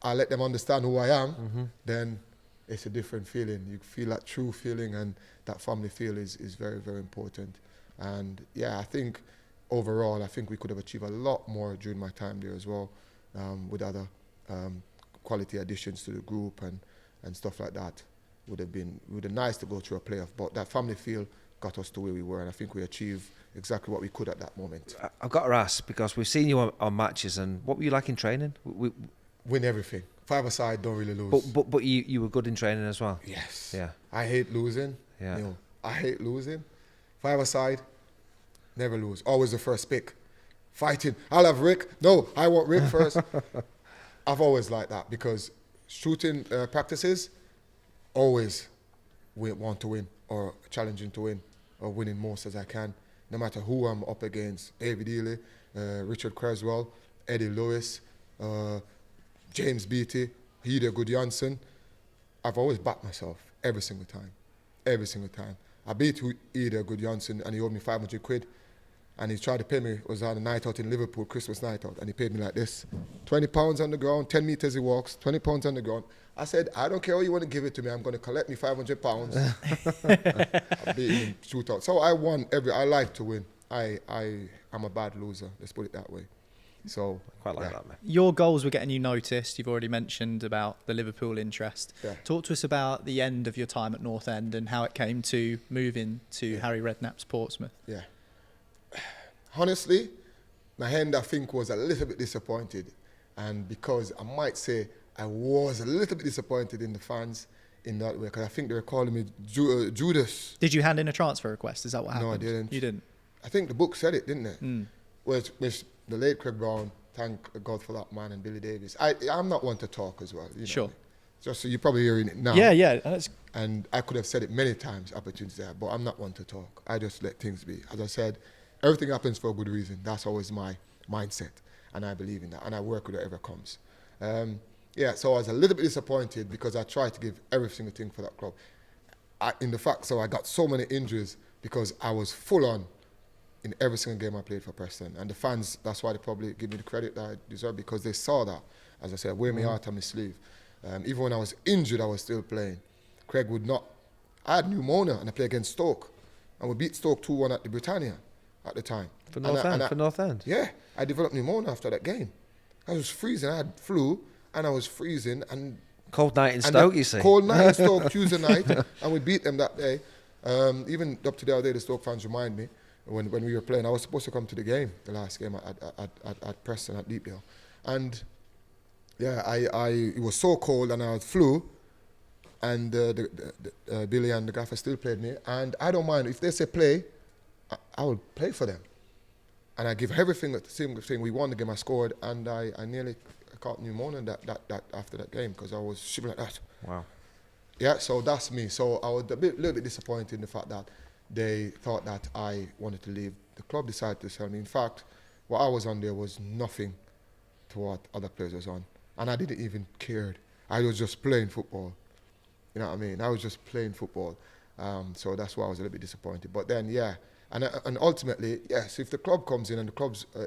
I let them understand who I am, then it's a different feeling. You feel that true feeling, and that family feel is very, very important. And yeah, I think overall, I think we could have achieved a lot more during my time there as well, with other quality additions to the group and stuff like that. Would have nice to go through a playoff, but that family feel got us to where we were, and I think we achieved exactly what we could at that moment. I've got to ask, because we've seen you on matches, and what were you like in training? Win everything. 5-a-side, don't really lose. But you were good in training as well? Yes. Yeah. I hate losing. Yeah. You know, I hate losing. 5-a-side, never lose. Always the first pick. Fighting. I'll have Rick. No, I want Rick first. I've always liked that because shooting practices, always want to win or challenging to win or winning most as I can, no matter who I'm up against. David Ely, Richard Creswell, Eddie Lewis, James Beattie, Hida Gudjansson. I've always backed myself every single time. Every single time. I beat Hida Gudjansson and he owed me 500 quid. And he tried to pay me, it was on a night out in Liverpool, Christmas night out, and he paid me like this. 20 pounds on the ground, 10 meters he walks, 20 pounds on the ground. I said, I don't care how you want to give it to me, I'm going to collect me 500 pounds. I beat him in shootout. So I like to win. I'm a bad loser, let's put it that way. So I quite like that, man. Your goals were getting you noticed. You've already mentioned about the Liverpool interest. Yeah. Talk to us about the end of your time at North End and how it came to moving to Harry Redknapp's Portsmouth. Yeah. Honestly, my hand, I think, was a little bit disappointed. And because I might say I was a little bit disappointed in the fans in that way, because I think they were calling me Judas. Did you hand in a transfer request? Is that what happened? No, I didn't. You didn't? I think the book said it, didn't it? Which the late Craig Brown, thank God for that man, and Billy Davis. I'm not one to talk as well. You know. Sure. Just so you're probably hearing it now. Yeah. And I could have said it many times, opportunities there, but I'm not one to talk. I just let things be. As I said, everything happens for a good reason. That's always my mindset, and I believe in that, and I work with whatever comes. So I was a little bit disappointed because I tried to give every single thing for that club. So I got so many injuries because I was full on in every single game I played for Preston, and the fans, that's why they probably give me the credit that I deserve, because they saw that. As I said, wear my heart on my sleeve. Even when I was injured, I was still playing. Craig would not. I had pneumonia and I played against Stoke. and we beat Stoke 2-1 at the Britannia at the time. For North End? Yeah, I developed pneumonia after that game. I was freezing. I had flu, and I was freezing. And cold night in Stoke, you see. Cold night in Stoke Tuesday night, and we beat them that day. Even up to the other day, the Stoke fans remind me when we were playing. I was supposed to come to the game, the last game at Preston at Deepdale, and yeah, it was so cold, and I had flu, and Billy and the gaffer still played me, and I don't mind if they say play, I will play for them. And I give everything the same thing. We won the game, I scored, and I nearly caught pneumonia that after that game because I was shivering like that. Wow. Yeah, so that's me. So I was little bit disappointed in the fact that they thought that I wanted to leave. The club decided to sell me. In fact, what I was on there was nothing to what other players was on. And I didn't even care. I was just playing football. You know what I mean? I was just playing football. So that's why I was a little bit disappointed. But then, yeah. And ultimately, yes, if the club comes in and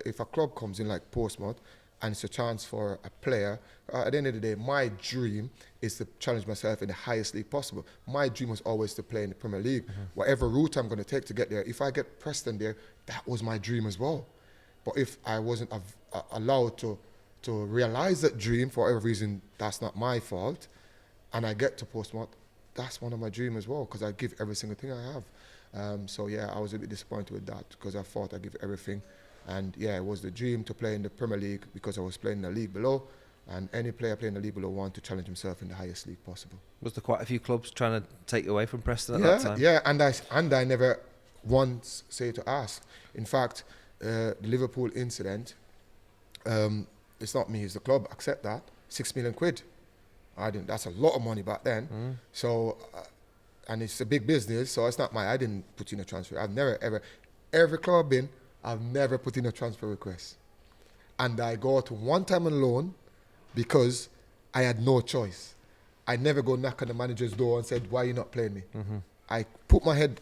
if a club comes in like Portsmouth and it's a chance for a player, at the end of the day, my dream is to challenge myself in the highest league possible. My dream was always to play in the Premier League. Mm-hmm. Whatever route I'm going to take to get there, if I get Preston there, that was my dream as well. But if I wasn't allowed to realise that dream, for whatever reason, that's not my fault, and I get to Portsmouth, that's one of my dreams as well, because I give every single thing I have. So yeah, I was a bit disappointed with that because I thought I'd give everything. And yeah, it was the dream to play in the Premier League because I was playing in the league below, and any player playing in the league below wanted to challenge himself in the highest league possible. Was there quite a few clubs trying to take you away from Preston at that time? Yeah, and I never once say to ask. In fact, the Liverpool incident, it's not me, it's the club. Accept that. £6 million. I didn't. That's a lot of money back then. Mm. So. And it's a big business, so it's not I didn't put in a transfer. I've never, ever, every club I've been, I've never put in a transfer request. And I go to one time on loan because I had no choice. I never go knock on the manager's door and said, why are you not playing me? Mm-hmm. I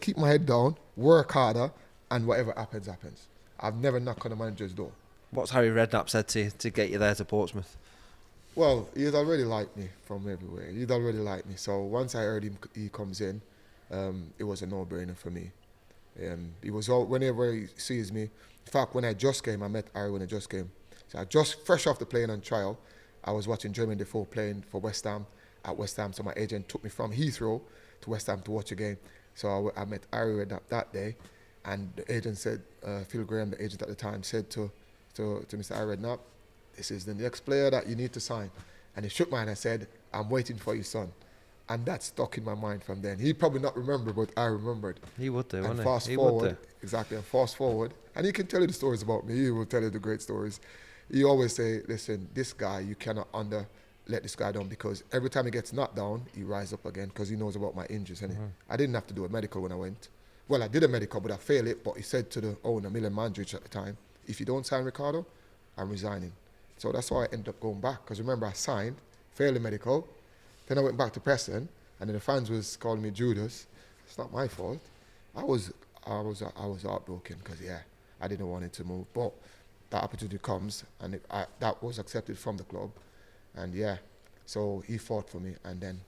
keep my head down, work harder, and whatever happens, happens. I've never knocked on the manager's door. What's Harry Redknapp said to get you there to Portsmouth? Well, he'd already liked me from everywhere. He'd already liked me. So once I heard he comes in, it was a no-brainer for me. He was whenever he sees me. In fact, when I just came, I met Harry when I just came. So I just fresh off the plane on trial, I was watching Jermaine Defoe playing for West Ham at West Ham. So my agent took me from Heathrow to West Ham to watch a game. So I met Harry that day, and the agent said, Phil Graham, the agent at the time, said to Mr. Harry Redknapp, this is the next player that you need to sign. And he shook my hand and said, I'm waiting for you, son. And that stuck in my mind from then. He probably not remember, but I remembered. He would do, wouldn't he? Fast forward, exactly, and fast forward. And he can tell you the stories about me. He will tell you the great stories. He always say, listen, this guy, you cannot let this guy down, because every time he gets knocked down, he rise up again because he knows about my injuries. Mm-hmm. I didn't have to do a medical when I went. Well, I did a medical, but I failed it. But he said to the owner, Milan Mandridge at the time, if you don't sign Ricardo, I'm resigning. So that's why I ended up going back. Because remember, I signed, failed the medical, then I went back to Preston, and then the fans was calling me Judas. It's not my fault. I was heartbroken because I didn't want it to move. But that opportunity comes, and that was accepted from the club, and so he fought for me, and then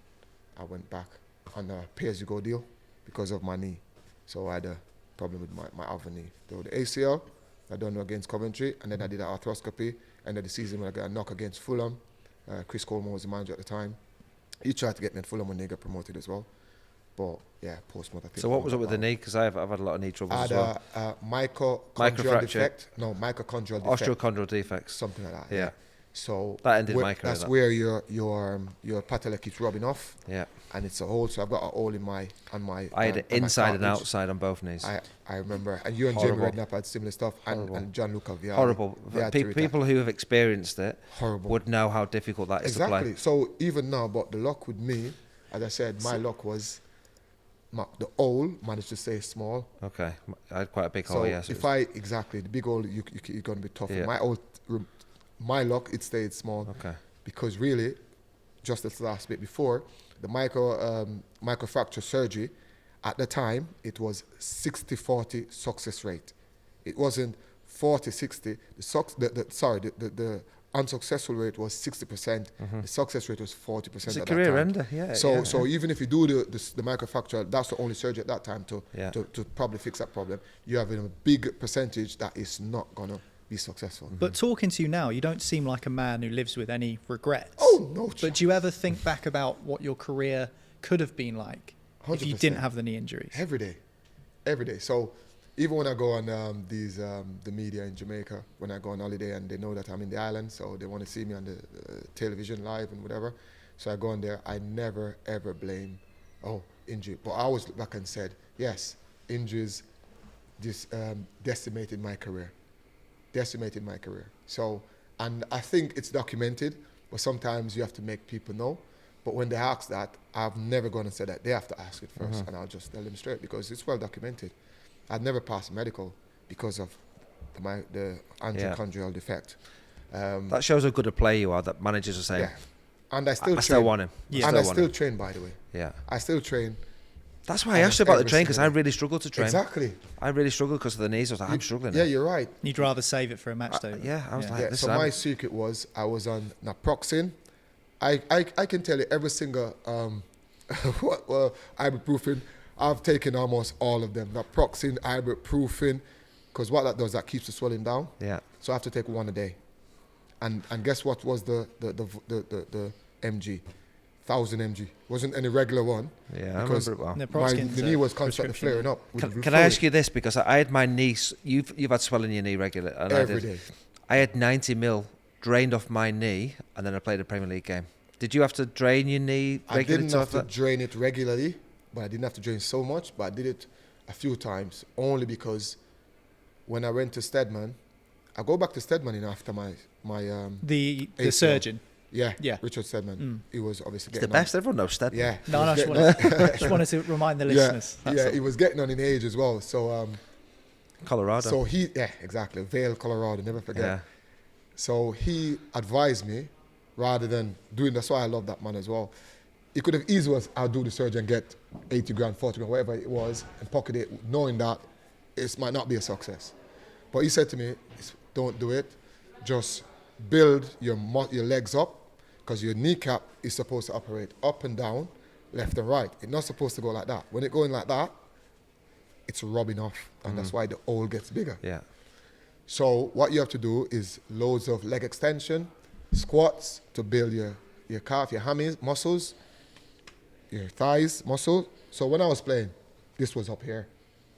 I went back on a pay-as-you-go deal because of my knee. So I had a problem with my other knee. So the ACL, I done against Coventry, and then I did an arthroscopy. End of the season when I got a knock against Fulham. Chris Coleman was the manager at the time. He tried to get me at Fulham when they got promoted as well. But Portsmouth, I think. So what was up with the knee? Because I've had a lot of knee troubles as well. I had a microchondrial defect. No, mitochondrial defect. Osteochondral defects. Something like that. Yeah. So that ended my career. That's where your patella keeps rubbing off. Yeah. And it's a hole. So I've got a hole on my. I had it inside and outside on both knees. I remember. And you and Jamie Redknapp had similar stuff. And Gianluca Vialli. Horrible. People who have experienced it would know how difficult that is to play. Exactly. So even now, but the luck with me, as I said, my luck was the hole managed to stay small. Okay. I had quite a big hole, yes. So the big hole, you're going to be tough. Yeah. My luck, it stayed small. Okay. Because really, just this last bit before, the microfracture surgery, at the time, it was 60-40 success rate. It wasn't 40-60. The unsuccessful rate was 60%. The success rate was 40% It's a at that career time. ender, yeah. So even if you do the microfracture, that's the only surgery at that time to probably fix that problem. You have a big percentage that is not gonna be successful. But talking to you now, you don't seem like a man who lives with any regrets. Oh no! But do you ever think back about what your career could have been like if you 100%. didn't have the knee injuries? Every day. So even when I go on the media in Jamaica, when I go on holiday and they know that I'm in the island, so they want to see me on the television live and whatever. So I go on there. I never ever blame, injury. But I always look back and said, yes, injuries just decimated my career. So, and I think it's documented, but sometimes you have to make people know. But when they ask that, I've never gone and said that. They have to ask it first, and I'll just tell them straight because it's well documented. I'd never passed medical because of the mitochondrial defect. That shows how good a player you are, that managers are saying, Yeah. And I I still want him. Yeah. And I still train, by the way. Yeah. I still train. That's why I asked you about the every train, because I single day. really struggle to train. Exactly. I really struggle because of the knees. I was like, I'm struggling. Yeah, now. you're right. You'd rather save it for a match day. Yeah, I was like, Yeah, listen, so my secret was I was on naproxen. I can tell you every single ibuprofen. I've taken almost all of them. Naproxen, ibuprofen, because what that does, that keeps the swelling down. Yeah. So I have to take one a day. And guess what was the mg? 1,000 mg. Wasn't any regular one. Yeah, I because remember it well. the knee was constantly prescription. flaring up. with Can I ask fluid you this? Because I had my knees. You've had swelling in your knee regularly. And every day. I had 90 mil drained off my knee, and then I played a Premier League game. Did you have to drain your knee I regularly? didn't have to drain it regularly, but I didn't have to drain so much. But I did it a few times, only because when I went to Stedman, I go back to Stedman after my The ACL. surgeon. Yeah, Richard Stedman. He was obviously It's the getting on. best. Everyone knows Stead. Yeah. No, he just was just wanted to remind the yeah, listeners. That's yeah, all. he was getting on in age as well. So Colorado. so exactly, Vail, Colorado, never forget. yeah. So he advised me, rather than doing, that's why I love that man as well. He could have easily, I'll do the surgery and get 80 grand, 40 grand, whatever it was, and pocket it, knowing that it might not be a success. But he said to me, don't do it. Just build your legs up, because your kneecap is supposed to operate up and down, left and right. It's not supposed to go like that. When it's going like that, it's rubbing off, and that's why the hole gets bigger. Yeah. So what you have to do is loads of leg extension, squats to build your calf, your hammies muscles, your thighs muscle. So when I was playing, this was up here.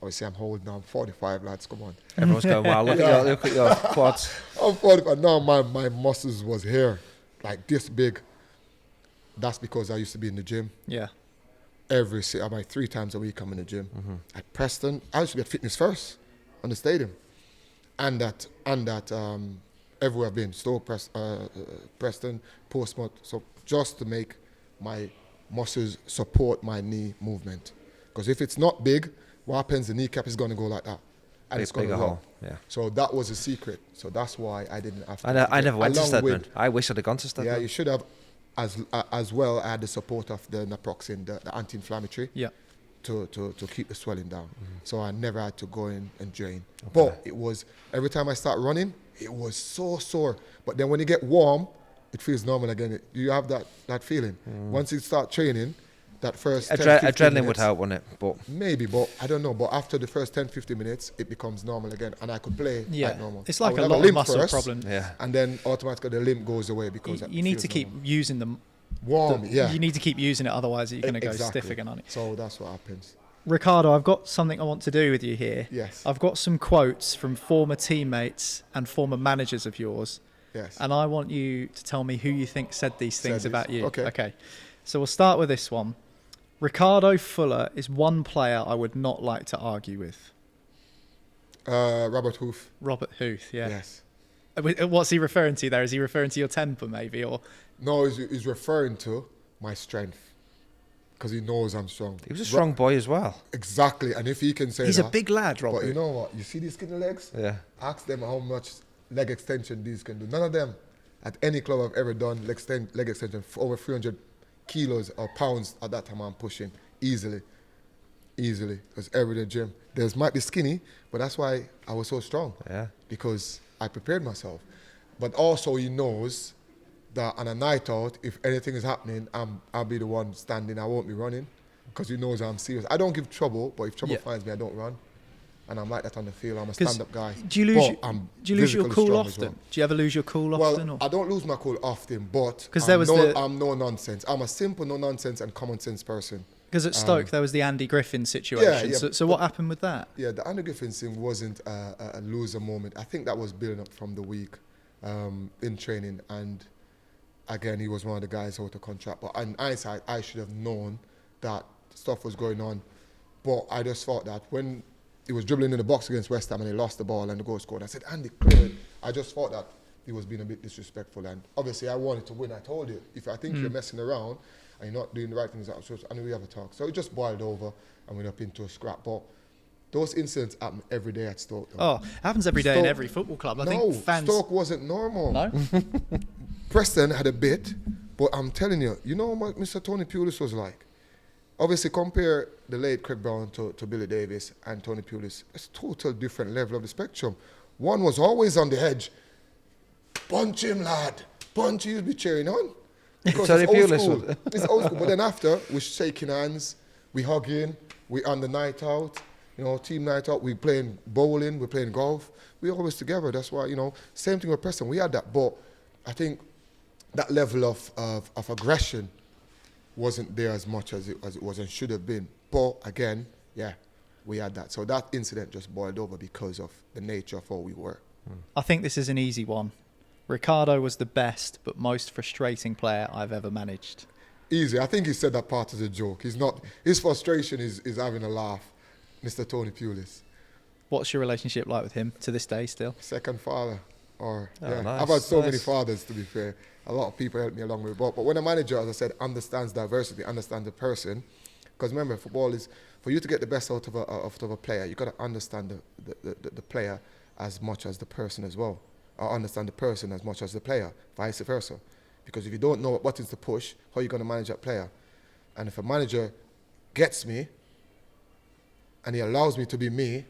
Obviously, I'm holding now. I'm 45, lads. Come on. Everyone's going, wow, look at your quads. I'm 45. Now my muscles was here, like this big. That's because I used to be in the gym. Yeah. I'm like 3 times a week I'm in the gym. At Preston, I used to be at Fitness First on the stadium. And that everywhere I've been, Stoke, Preston, Portsmouth, so just to make my muscles support my knee movement. Because if it's not big, what happens, the kneecap is going to go like that. And it's going to bigger go. hole. Yeah. So that was a secret. So that's why I didn't have to. I never went to Along Stedman. with- I wish I'd have gone to Stedman. Yeah, you should have. As well, I had the support of the naproxen, the anti-inflammatory. Yeah. To keep the swelling down. So I never had to go in and drain. But it was, every time I start running, it was so sore. But then when you get warm, it feels normal again. You have that feeling. Once you start training, that first 10, 15 Adrenaline minutes, would help, wouldn't it? But maybe, but I don't know. But after the first 10, 15 minutes, it becomes normal again. And I could play like normal. It's I like would a have lot of limp muscle first, problems. yeah. And then automatically the limp goes away because You need feels to keep normal. using them. Warm, yeah. You need to keep using it, otherwise you're going to go Exactly. stiff again, aren't you? So that's what happens. Ricardo, I've got something I want to do with you here. Yes. I've got some quotes from former teammates and former managers of yours. Yes. And I want you to tell me who you think said these things Said about this. you. Okay. So we'll start with this one. Ricardo Fuller is one player I would not like to argue with. Robert Hoof. Robert Huth, yeah. Yes. What's he referring to there? Is he referring to your temper, maybe? Or No, he's referring to my strength. Because he knows I'm strong. he was a strong boy as well. Exactly. And if he can say he's that. a big lad, Robert. But you know what? You see these skinny legs? Yeah. Ask them how much leg extension these can do. None of them, at any club I've ever done, leg extension for over 300 kilos or pounds at that time I'm pushing easily. Because every day gym. Might be skinny, but that's why I was so strong. Yeah. Because I prepared myself. But also he knows that on a night out, if anything is happening, I'll be the one standing. I won't be running because he knows I'm serious. I don't give trouble, but if trouble finds me, I don't run. And I'm like that on the field. I'm a stand-up guy. Do you lose your cool often? Well. Do you ever lose your cool often? Well, I don't lose my cool often, but I'm no nonsense. I'm a simple, no nonsense and common sense person. Because at Stoke there was the Andy Griffin situation. Yeah, so what happened with that? Yeah, the Andy Griffin thing wasn't a loser moment. I think that was building up from the week in training. And again, he was one of the guys out of contract. But in hindsight, I should have known that stuff was going on. But I just thought that when he was dribbling in the box against West Ham and he lost the ball and the goal scored, I said, Andy, clear it. I just thought that he was being a bit disrespectful. And obviously, I wanted to win. I told you, if I think you're messing around and you're not doing the right things, I knew we have a talk. So it just boiled over and went up into a scrap. But those incidents happen every day at Stoke. Though. Oh, it happens every day in every football club. I think fans... Stoke wasn't normal. No? Preston had a bit, but I'm telling you, you know what Mr. Tony Pulis was like? Obviously, compare the late Craig Brown to Billy Davis and Tony Pulis. It's a total different level of the spectrum. One was always on the edge. Punch him, lad. Punch, you'll be cheering on. Because Tony it's old Pulis school. It's old school. But then after, we're shaking hands, we hugging, we on the night out, team night out, we playing bowling, we're playing golf. We're always together. That's why, same thing with Preston. We had that. But I think that level of aggression wasn't there as much as it was and should have been. But again, we had that. So that incident just boiled over because of the nature of how we were. I think this is an easy one. Ricardo was the best but most frustrating player I've ever managed. Easy. I think he said that part as a joke. He's not. His frustration is having a laugh, Mr. Tony Pulis. What's your relationship like with him to this day still? Second father. Nice, I've had so many fathers, to be fair. A lot of people help me along with it. But when a manager, as I said, understands diversity, understands the person, because remember, football is, for you to get the best out of a player, you've got to understand the player as much as the person as well. Or understand the person as much as the player, vice versa. Because if you don't know what buttons to push, how are you going to manage that player? And if a manager gets me, and he allows me to be me,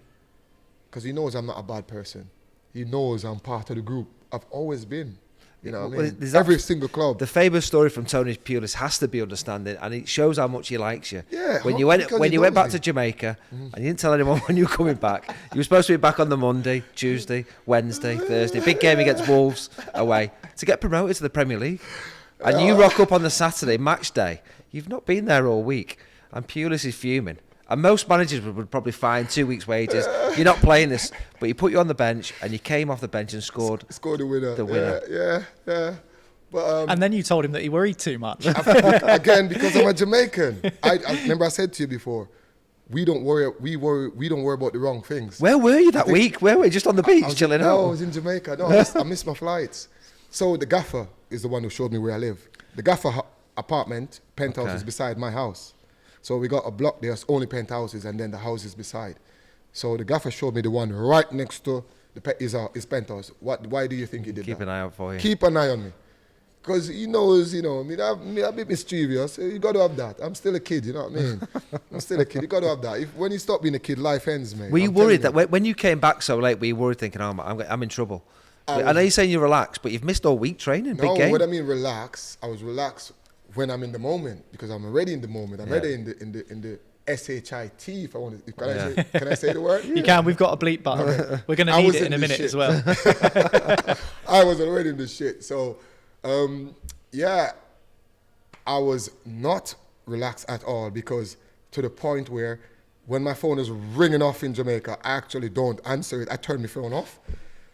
because he knows I'm not a bad person. He knows I'm part of the group. I've always been. You know what I mean? Every single club. The famous story from Tony Pulis has to be understanding, and it shows how much he likes you. Yeah. When you went back to Jamaica, and you didn't tell anyone when you were coming back, you were supposed to be back on the Monday, Tuesday, Wednesday, Thursday. Big game against Wolves away to get promoted to the Premier League. And you rock up on the Saturday match day. You've not been there all week, and Pulis is fuming. And most managers would probably fine 2 weeks' wages. You're not playing this, but he put you on the bench, and you came off the bench and scored the winner. The winner. Yeah. But, and then you told him that he worried too much. Again, because I'm a Jamaican. I remember I said to you before, we don't worry about the wrong things. Where were you that week? Where were you? Just on the beach, chilling out? No, I was in Jamaica. No, I missed my flights. So the gaffer is the one who showed me where I live. The gaffer apartment, penthouse is beside my house. So we got a block, there's only penthouses, and then the houses beside. So the gaffer showed me the one right next to his penthouse. Why do you think he did that? Keep an eye out for you. Keep an eye on me. Because he knows, me a bit mischievous. You got to have that. I'm still a kid, you know what I mean? I'm still a kid. You got to have that. When you stop being a kid, life ends, mate. Were you worried that when you came back so late, were you worried thinking, I'm in trouble? I know you're saying you're relaxed, but you've missed all week training, big game. No, what I mean relax, I was relaxed when I'm in the moment, because I'm already in the moment. I'm already in the SHIT, if I want to. Can I say the word? You can. We've got a bleep button. Okay. We're going to need it in a minute as well. I was already in the shit. So, I was not relaxed at all, because to the point where when my phone is ringing off in Jamaica, I actually don't answer it. I turn my phone off.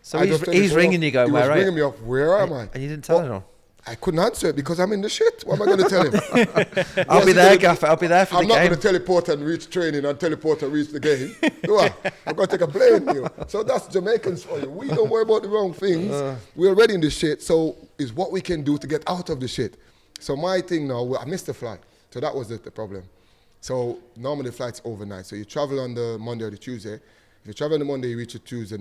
So he's ringing you going, where are you? He was ringing me off, where am I? And you didn't tell him? I couldn't answer it because I'm in the shit. What am I going to tell him? I'll be there, Gaffer. I'll be there for the game. I'm not going to teleport and reach training and teleport and reach the game. Do I? I'm going to take a plane. So that's Jamaicans for you. We don't worry about the wrong things. We're already in the shit. So it's what we can do to get out of the shit. So my thing now, I missed the flight. So that was the problem. So normally the flight's overnight. So you travel on the Monday or the Tuesday. If you travel on the Monday, you reach the Tuesday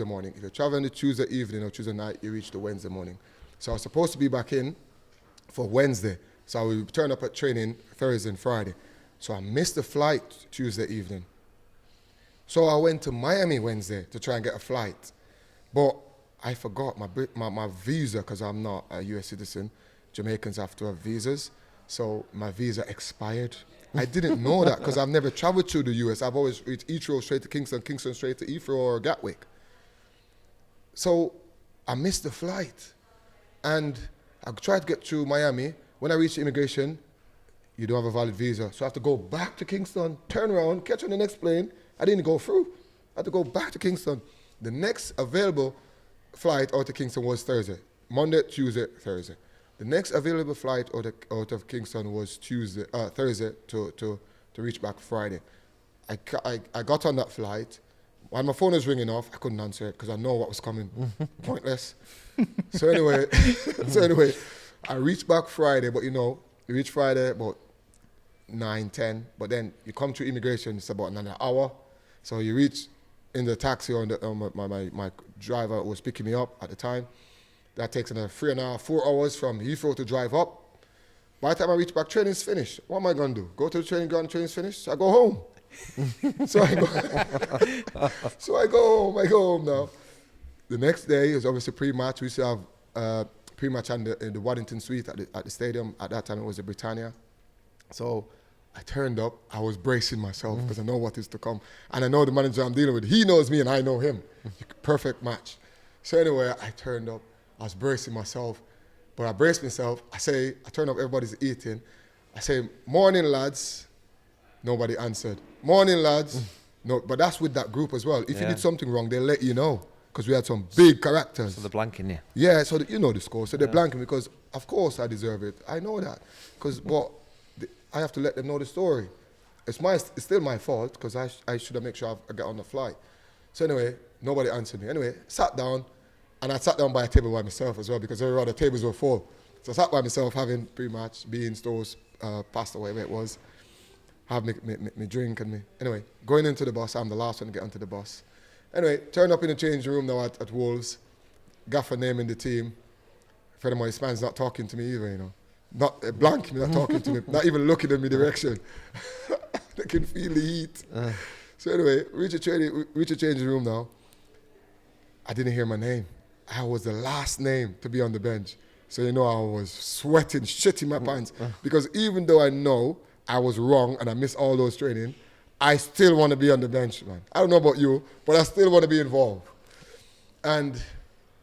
morning. If you travel on the Tuesday evening or Tuesday night, you reach the Wednesday morning. So I was supposed to be back in for Wednesday. So I would turn up at training Thursday and Friday. So I missed the flight Tuesday evening. So I went to Miami Wednesday to try and get a flight. But I forgot my visa, because I'm not a US citizen. Jamaicans have to have visas. So my visa expired. I didn't know that because I've never traveled to the US. I've always reached Heathrow straight to Kingston, Kingston straight to Heathrow or Gatwick. So I missed the flight. And I tried to get to Miami. When I reached immigration, you don't have a valid visa. So I have to go back to Kingston, turn around, catch on the next plane. I didn't go through. I had to go back to Kingston. The next available flight out of Kingston was Thursday. Monday, Tuesday, Thursday. The next available flight out of Kingston was Thursday to reach back Friday. I got on that flight. While my phone was ringing off, I couldn't answer it because I know what was coming. Pointless. So anyway, I reached back Friday, but you reach Friday about 9, 10, but then you come to immigration, it's about another hour. So you reach in the taxi, my driver was picking me up at the time. That takes another 3.5, 4 hours from Heathrow to drive up. By the time I reach back, training's finished. What am I going to do? Go to the training ground, training's finished? So I go home. So I go home now. The next day is obviously pre-match. We used to have pre-match in the Waddington Suite at the stadium. At that time, it was the Britannia. So I turned up. I was bracing myself because I know what is to come. And I know the manager I'm dealing with. He knows me and I know him. Perfect match. So anyway, I turned up. I was bracing myself. But I braced myself. I turn up, everybody's eating. I say, morning, lads. Nobody answered. Morning, lads. No, but that's with that group as well. If you did something wrong, they'll let you know. Because we had some big characters. So they're blanking you. Yeah, so you know the score. So they're blanking because, of course, I deserve it. I know that. Because I have to let them know the story. It's still my fault because I should have made sure I get on the flight. So anyway, nobody answered me. Anyway, sat down. And I sat down by a table by myself as well because every other tables were full. So I sat by myself having pre-match, beans, toast, pasta, whatever it was. Have me drink and me. Anyway, going into the bus, I'm the last one to get onto the bus. Anyway, turn up in the changing room now at Wolves. Gaffer naming the team. Furthermore, this man's not talking to me either, Not blank, not talking to me, not even looking in my direction. They can feel the heat. So anyway, reach a changing room now. I didn't hear my name. I was the last name to be on the bench. So, I was sweating, shitting my pants. Because even though I know I was wrong and I missed all those training, I still want to be on the bench, man. I don't know about you, but I still want to be involved. And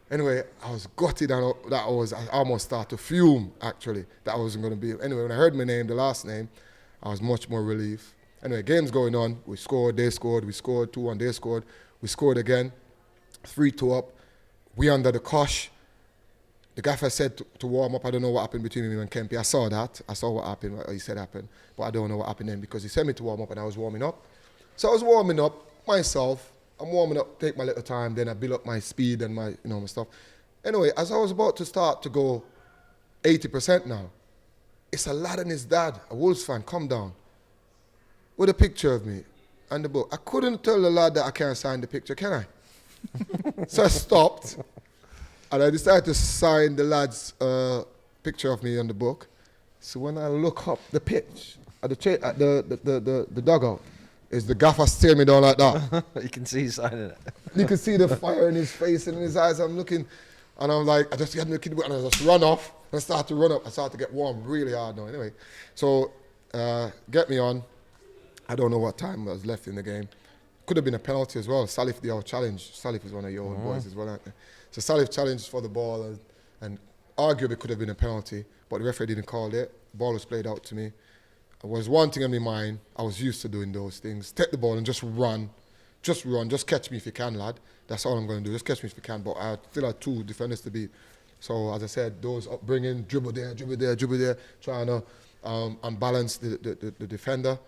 anyway, I was gutted and I almost started to fume, actually, that I wasn't going to be. Anyway, when I heard my name, the last name, I was much more relieved. Anyway, game's going on. We scored, they scored, we scored, 2-1, they scored. We scored again, 3-2 up. We under the cosh. The gaffer said to warm up. I don't know what happened between me and Kempy. I saw that. I saw what happened, what he said happened. But I don't know what happened then because he sent me to warm up and I was warming up. So I was warming up myself. I'm warming up, take my little time. Then I build up my speed and my stuff. Anyway, as I was about to start to go 80% now, it's a lad and his dad, a Wolves fan, come down with a picture of me and the book. I couldn't tell the lad that I can't sign the picture, can I? So I stopped, and I decided to sign the lad's picture of me on the book. So when I look up the pitch at the dugout, is the gaffer staring me down like that. You can see he's signing it. You can see the fire in his face and in his eyes. I'm looking, and I'm like, I just get looking, and I just run off and start to run up. I start to get warm really hard now. Anyway, so get me on. I don't know what time was left in the game. Could have been a penalty as well. Salif, the old challenge. Salif is one of your old boys as well, aren't they? So Salif challenged for the ball and arguably could have been a penalty, but the referee didn't call it. The ball was played out to me. I was one thing on my mind. I was used to doing those things. Take the ball and just run. Just run. Just catch me if you can, lad. That's all I'm going to do. Just catch me if you can. But I still had 2 defenders to beat. So, as I said, those upbringing, dribble there, trying to unbalance the defender.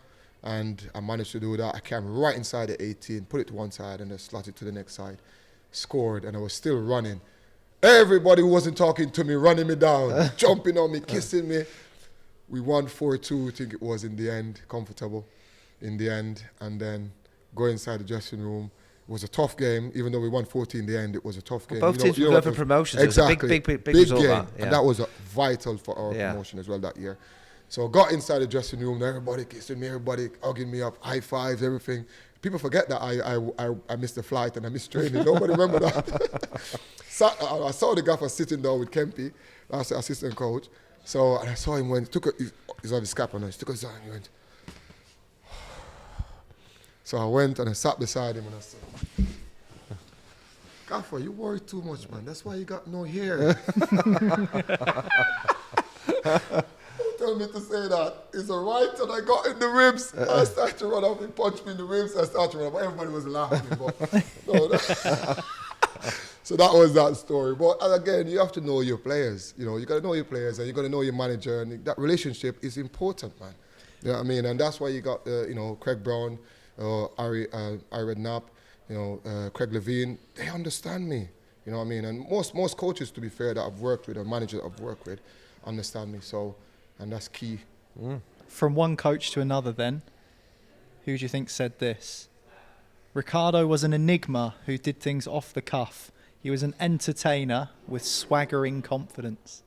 And I managed to do that. I came right inside the 18, put it to one side and then slot it to the next side. Scored, and I was still running. Everybody who wasn't talking to me, running me down, jumping on me, kissing me. We won 4-2, I think it was in the end, comfortable in the end. And then go inside the dressing room. It was a tough game, even though we won 40 in the end, it was a tough game. Both teams were going for promotion, exactly. It was a big result. Game. That, yeah. And that was vital for our promotion as well that year. So I got inside the dressing room, everybody kissing me, everybody hugging me up, high fives, everything. People forget that I missed the flight and I missed training. Nobody remember that. I saw the gaffer sitting down with Kempy, that's the assistant coach. So, and I saw him when he took he's on his cap on, he took his hand and he went. So I went and I sat beside him and I said, Gaffer, you worry too much, man. That's why you got no hair. Tell me to say that. It's all right, and I got in the ribs. I started to run up. He punched me in the ribs. I started to run up. Everybody was laughing. But no, so that was that story. But again, you have to know your players. You know, you got to know your players, and you got to know your manager, and that relationship is important, man. You know what I mean? And that's why you got, Craig Brown, Ari Redknapp, Craig Levine. They understand me. You know what I mean? And most coaches, to be fair, that I've worked with, or managers that I've worked with, understand me. So. And that's key. From one coach to another then, who do you think said this? Ricardo was an enigma who did things off the cuff. He was an entertainer with swaggering confidence.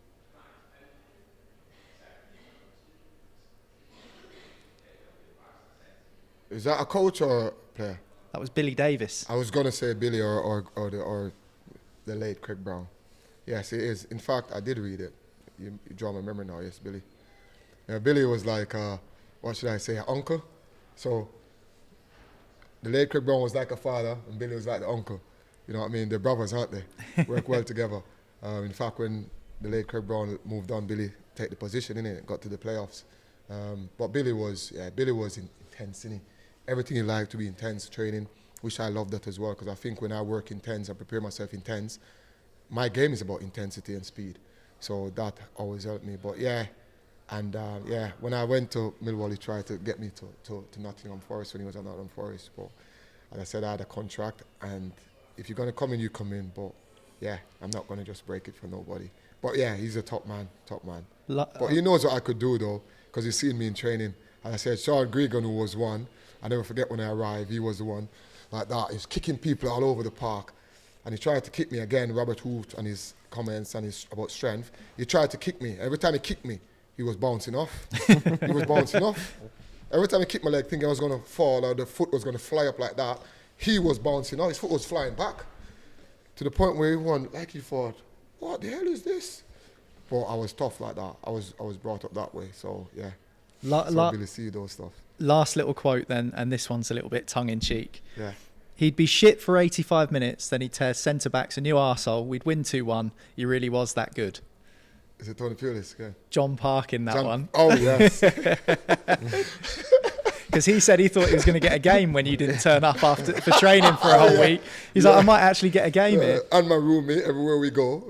Is that a coach or a player? That was Billy Davis. I was going to say Billy or the late Craig Brown. Yes, it is. In fact, I did read it. You draw my memory now. Yes, Billy. Billy was like, what should I say, an uncle. So the late Craig Brown was like a father, and Billy was like the uncle. You know what I mean? They're brothers, aren't they? Work well together. In fact, when the late Craig Brown moved on, Billy take the position, innit? Got to the playoffs. But Billy was intense, innit? Everything he liked to be intense, training, which I loved that as well, because I think when I work intense, I prepare myself intense, my game is about intensity and speed. So that always helped me. But and when I went to Millwall, he tried to get me to Nottingham Forest when he was at Nottingham Forest. But as I said, I had a contract, and if you're going to come in, you come in. But I'm not going to just break it for nobody. But he's a top man. But he knows what I could do, though, because he's seen me in training. And I said, Sean Gregan, who was one, I never forget when I arrived, he was the one like that. He's kicking people all over the park. And he tried to kick me again, Robert Hooft and his comments and his about strength. He tried to kick me. Every time he kicked me, he was bouncing off. Every time he kicked my leg thinking I was going to fall or the foot was going to fly up like that, he was bouncing off. His foot was flying back. To the point where he thought, what the hell is this? But I was tough like that. I was brought up that way. So, really see those stuff. Last little quote then, and this one's a little bit tongue-in-cheek. Yeah. He'd be shit for 85 minutes, then he'd tear centre-backs a new arsehole. We'd win 2-1. He really was that good. Is it Tony Pulis? Yeah. John Park in that one. Oh, yes. Because he said he thought he was going to get a game when you didn't turn up for training for a whole week. He's like, I might actually get a game here. And my roommate, everywhere we go,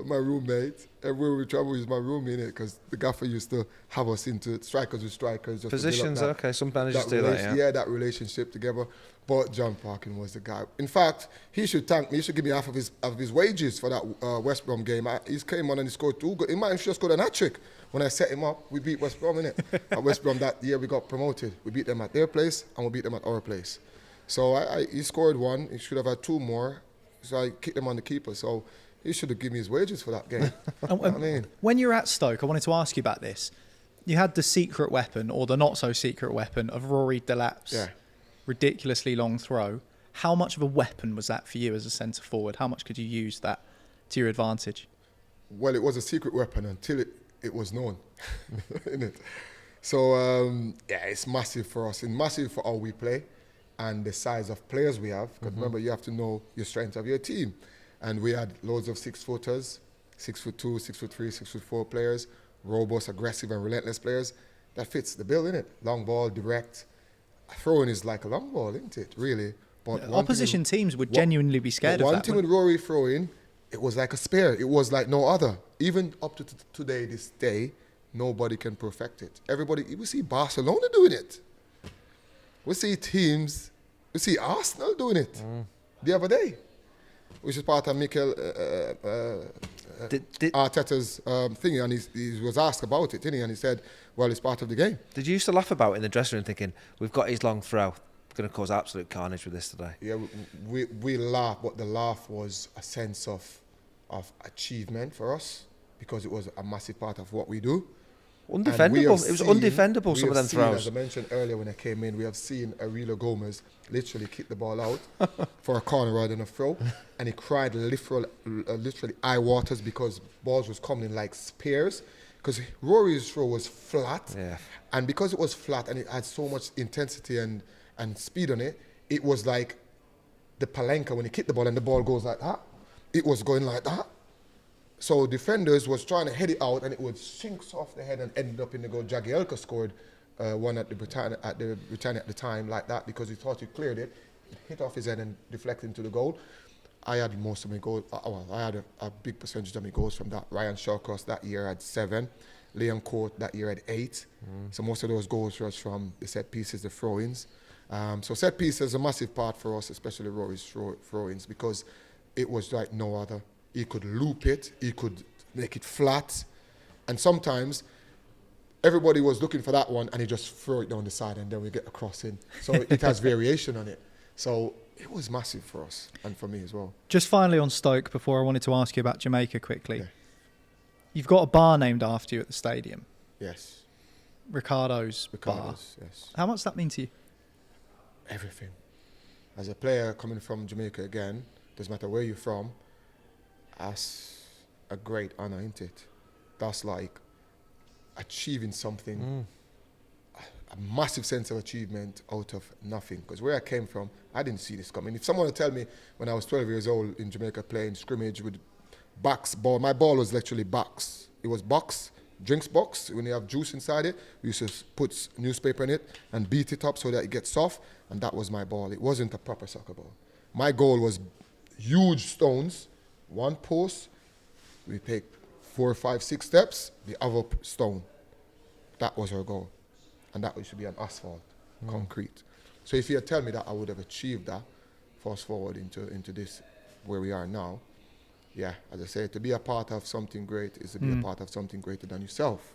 everywhere we travel is my roommate, because the gaffer used to have us into strikers with strikers. Just positions, okay. Some managers do that, yeah. That relationship together. But John Parkin was the guy. In fact, he should thank me. He should give me half of his wages for that West Brom game. He came on and he scored 2 goals. He might have just scored a hat-trick. When I set him up, we beat West Brom, innit? At West Brom that year, we got promoted. We beat them at their place, and we beat them at our place. So he scored 1. He should have had 2 more. So I kicked him on the keeper. So he should have given me his wages for that game. I mean, when you were at Stoke, I wanted to ask you about this. You had the secret weapon, or the not-so-secret weapon, of Rory Delap's ridiculously long throw. How much of a weapon was that for you as a centre-forward? How much could you use that to your advantage? Well, it was a secret weapon until it was known, innit? So, it's massive for us and massive for how we play and the size of players we have. Because remember, you have to know your strength of your team. And we had loads of 6-footers, 6'2", 6'3", 6'4" players, robust, aggressive and relentless players. That fits the bill, innit? Long ball, direct. Throwing is like a long ball, isn't it, really? But opposition teams would genuinely be scared of that. One thing with Rory throwing, it was like a spear. It was like no other. Even up to today, this day, nobody can perfect it. Everybody, we see Barcelona doing it. We see teams, we see Arsenal doing it the other day, which is part of Mikel Arteta's thing, and he was asked about it, didn't he? And he said, well, it's part of the game. Did you used to laugh about it in the dressing room thinking, we've got his long throw, going to cause absolute carnage with this today? Yeah, we laughed, but the laugh was a sense of achievement for us, because it was a massive part of what we do. undefendable. It was undefendable, some of them throws. As I mentioned earlier when I came in, we have seen Aurelio Gomez literally kick the ball out for a corner rather than a throw. And he cried literally eye waters because balls was coming in like spears. Because Rory's throw was flat. Yeah. And because it was flat and it had so much intensity and speed on it, it was like the palenka when he kicked the ball and the ball goes like that. It was going like that. So defenders was trying to head it out and it would sink off the head and end up in the goal. Jagielka scored one at the Britannia at the time like that because he thought he cleared it. It hit off his head and deflected into the goal. I had most of my goals. I had a big percentage of my goals from that. Ryan Shawcross that year had 7. Liam Court that year had 8. So most of those goals was from the set pieces, the throw-ins. So set pieces is a massive part for us, especially Rory's throw-ins, because it was like no other. He could loop it, he could make it flat, and sometimes everybody was looking for that one and he just throw it down the side and then we get a cross in. So it has variation on it. So it was massive for us and for me as well. Just finally on Stoke, before I wanted to ask you about Jamaica quickly. Yeah. You've got a bar named after you at the stadium. Yes. Ricardo's bar. Yes. How much does that mean to you? Everything. As a player coming from Jamaica again, doesn't matter where you're from, that's a great honor, isn't it? That's like achieving something, a massive sense of achievement out of nothing. Because where I came from, I didn't see this coming. If someone would tell me when I was 12 years old in Jamaica playing scrimmage with box ball, my ball was literally box. It was box, drinks box. When you have juice inside it, we used to put newspaper in it and beat it up so that it gets soft, and that was my ball. It wasn't a proper soccer ball. My goal was huge stones, one post, we take 4, 5, 6 steps, the other stone. That was our goal. And that should be on asphalt, concrete. So if you had tell me that I would have achieved that, fast forward into this, where we are now, yeah, as I say, to be a part of something great is to be a part of something greater than yourself.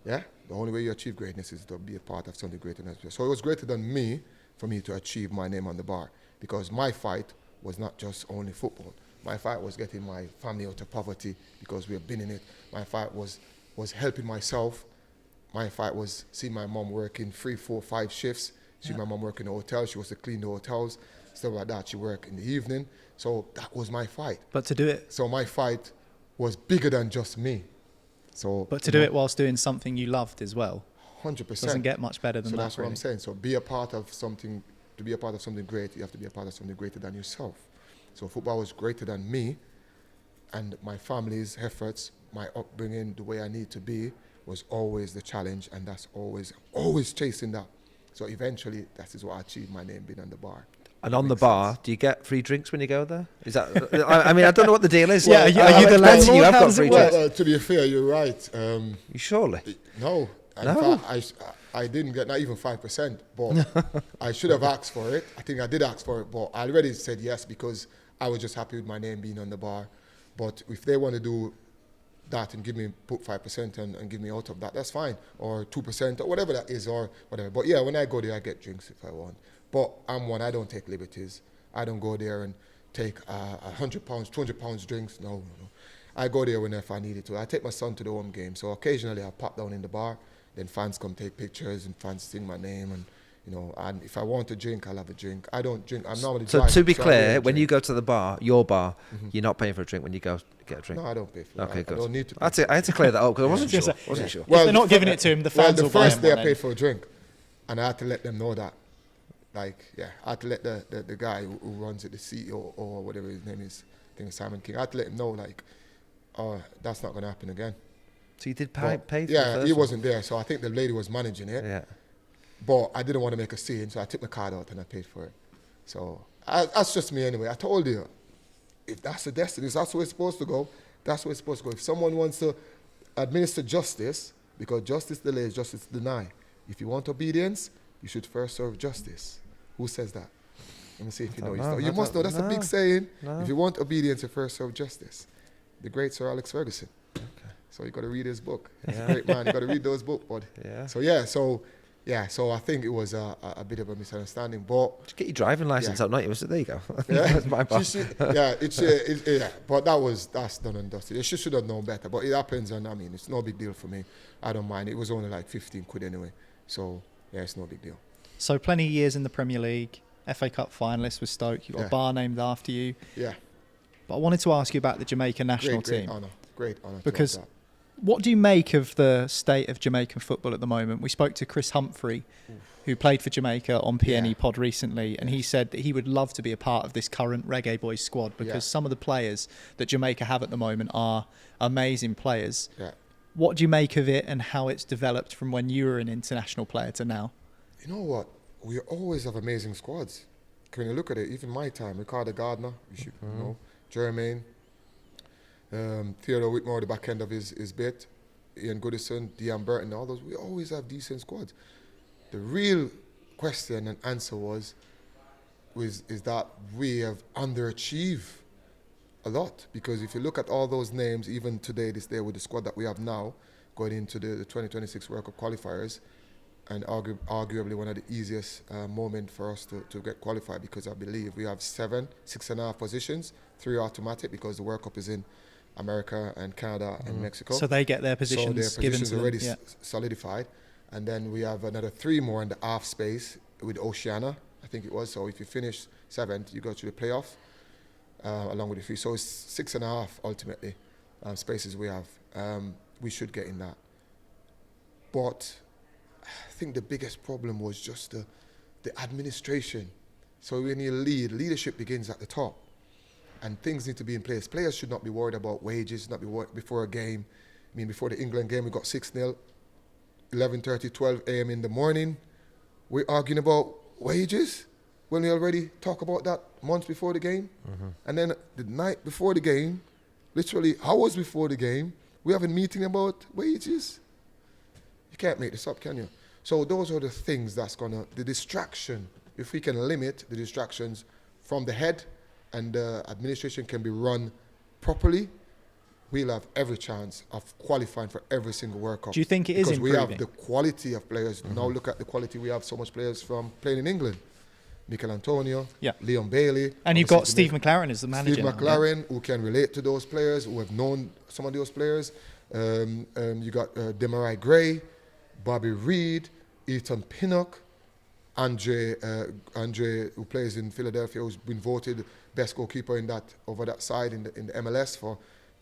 Yeah? The only way you achieve greatness is to be a part of something greater than yourself. So it was greater than me, for me to achieve my name on the bar. Because my fight was not just only football. My fight was getting my family out of poverty because we have been in it. My fight was helping myself. My fight was seeing my mom working 3, 4, 5 shifts. Seeing my mom work in the hotel. She was to clean the hotels, stuff like that. She worked in the evening. So that was my fight. But to do it... So my fight was bigger than just me. So. But to do it whilst doing something you loved as well. 100%. Doesn't get much better than that. So that's really. what I'm saying. So be a part of something, to be a part of something great, you have to be a part of something greater than yourself. So football was greater than me, and my family's efforts, my upbringing, the way I need to be, was always the challenge, and that's always chasing that. So eventually, that is what I achieved, my name being on the bar. And on the bar, do you get free drinks when you go there? Is that? I mean, I don't know what the deal is. Yeah, are you the landlord? You have How got does it free work? drinks. To be fair, you're right. You surely? No. In fact, I didn't get not even 5%, but I should have asked for it. I think I did ask for it, but I already said yes because I was just happy with my name being on the bar. But if they want to do that and put 5% and give me out of that, that's fine. Or 2% or whatever that is or whatever. But yeah, when I go there, I get drinks if I want. But I don't take liberties. I don't go there and take £100, £200 drinks. No. I go there whenever I need it to. I take my son to the home game. So occasionally I pop down in the bar. Then fans come take pictures and fans sing my name and and if I want to drink, I'll have a drink. I don't drink. I'm normally So driving, to be so clear, when you go to the bar, your bar, you're not paying for a drink when you go get a drink? No, I don't pay for it. Okay, good. I don't need to pay. I had to clear that up because I wasn't sure. Well, if they're not giving it to him, the fans will buy him the first day one I paid for a drink, and I had to let them know that. I had to let the guy who runs it, the CEO or whatever his name is, I think it's Simon King, I had to let him know, that's not going to happen again. So you did pay for the yeah, first he one? wasn't there, so I think the lady was managing it. Yeah. But I didn't want to make a scene, so I took my card out and I paid for it. So that's just me anyway. I told you, if that's the destiny, if that's where it's supposed to go, that's where it's supposed to go. If someone wants to administer justice, because justice delays, justice deny. If you want obedience, you should first serve justice. Who says that? Let me see if you know. You must know. That's a big saying. No. If you want obedience, you first serve justice. The great Sir Alex Ferguson. Okay. So you got to read his book. He's a great man. You got to read those books, bud. Yeah. So Yeah, so I think it was a bit of a misunderstanding, but Just get your driving license Yeah. out, not you? There you go. yeah, That's my bad. yeah, but that's done and dusted. She should have known better, but it happens, and I mean, it's no big deal for me. I don't mind. It was only like 15 quid anyway, so yeah, it's no big deal. So plenty of years in the Premier League, FA Cup finalist with Stoke. You've got Yeah. a bar named after you. Yeah, But I wanted to ask you about the Jamaican national great team. honour, great honour. Because what do you make of the state of Jamaican football at the moment? We spoke to Chris Humphrey, who played for Jamaica on PNE Yeah. Pod recently, and he said that he would love to be a part of this current Reggae Boys squad because Yeah. some of the players that Jamaica have at the moment are amazing players. Yeah. What do you make of it and how it's developed from when you were an international player to now? You know what? We always have amazing squads. When you look at it, even my time, Ricardo Gardner, you should know, Jermaine, Theodore Whitmore, the back end of his bit, Ian Goodison, Dean Burton, all those, we always have decent squads. The real question and answer is that we have underachieved a lot, because if you look at all those names, even today, this day, with the squad that we have now, going into the 2026 World Cup qualifiers, and arguably one of the easiest moment for us to get qualified, because I believe we have 6.5 positions, 3 automatic, because the World Cup is in America and Canada and Mexico. So they get their positions, So their given positions to them. already Yeah. solidified. And then we have another 3 more in the half space with Oceania, I think it was. So if you finish 7th, you go to the playoff along with the 3. So it's 6.5 ultimately spaces we have. We should get in that. But I think the biggest problem was just the administration. So when you leadership begins at the top, and things need to be in place. Players should not be worried about wages, not be worried before a game. I mean, before the England game, we got 6-0, 11:30, 12 a.m. in the morning. We're arguing about wages when we already talk about that months before the game. And then the night before the game, literally hours before the game, we have a meeting about wages. You can't make this up, can you? So those are the things the distraction, if we can limit the distractions from the head and the administration can be run properly, we'll have every chance of qualifying for every single World Cup. Do you think it is because we improving? have the quality of players. Now look at the quality. We have so much players from playing in England. Mikel Antonio, Yeah. Leon Bailey. And you've got obviously Steve McLaren as the manager. Steve now, yeah? McLaren, who can relate to those players, who have known some of those players. You got Demarai Gray, Bobby Reed, Ethan Pinnock, Andre, who plays in Philadelphia, who's been voted best goalkeeper over that side in the MLS for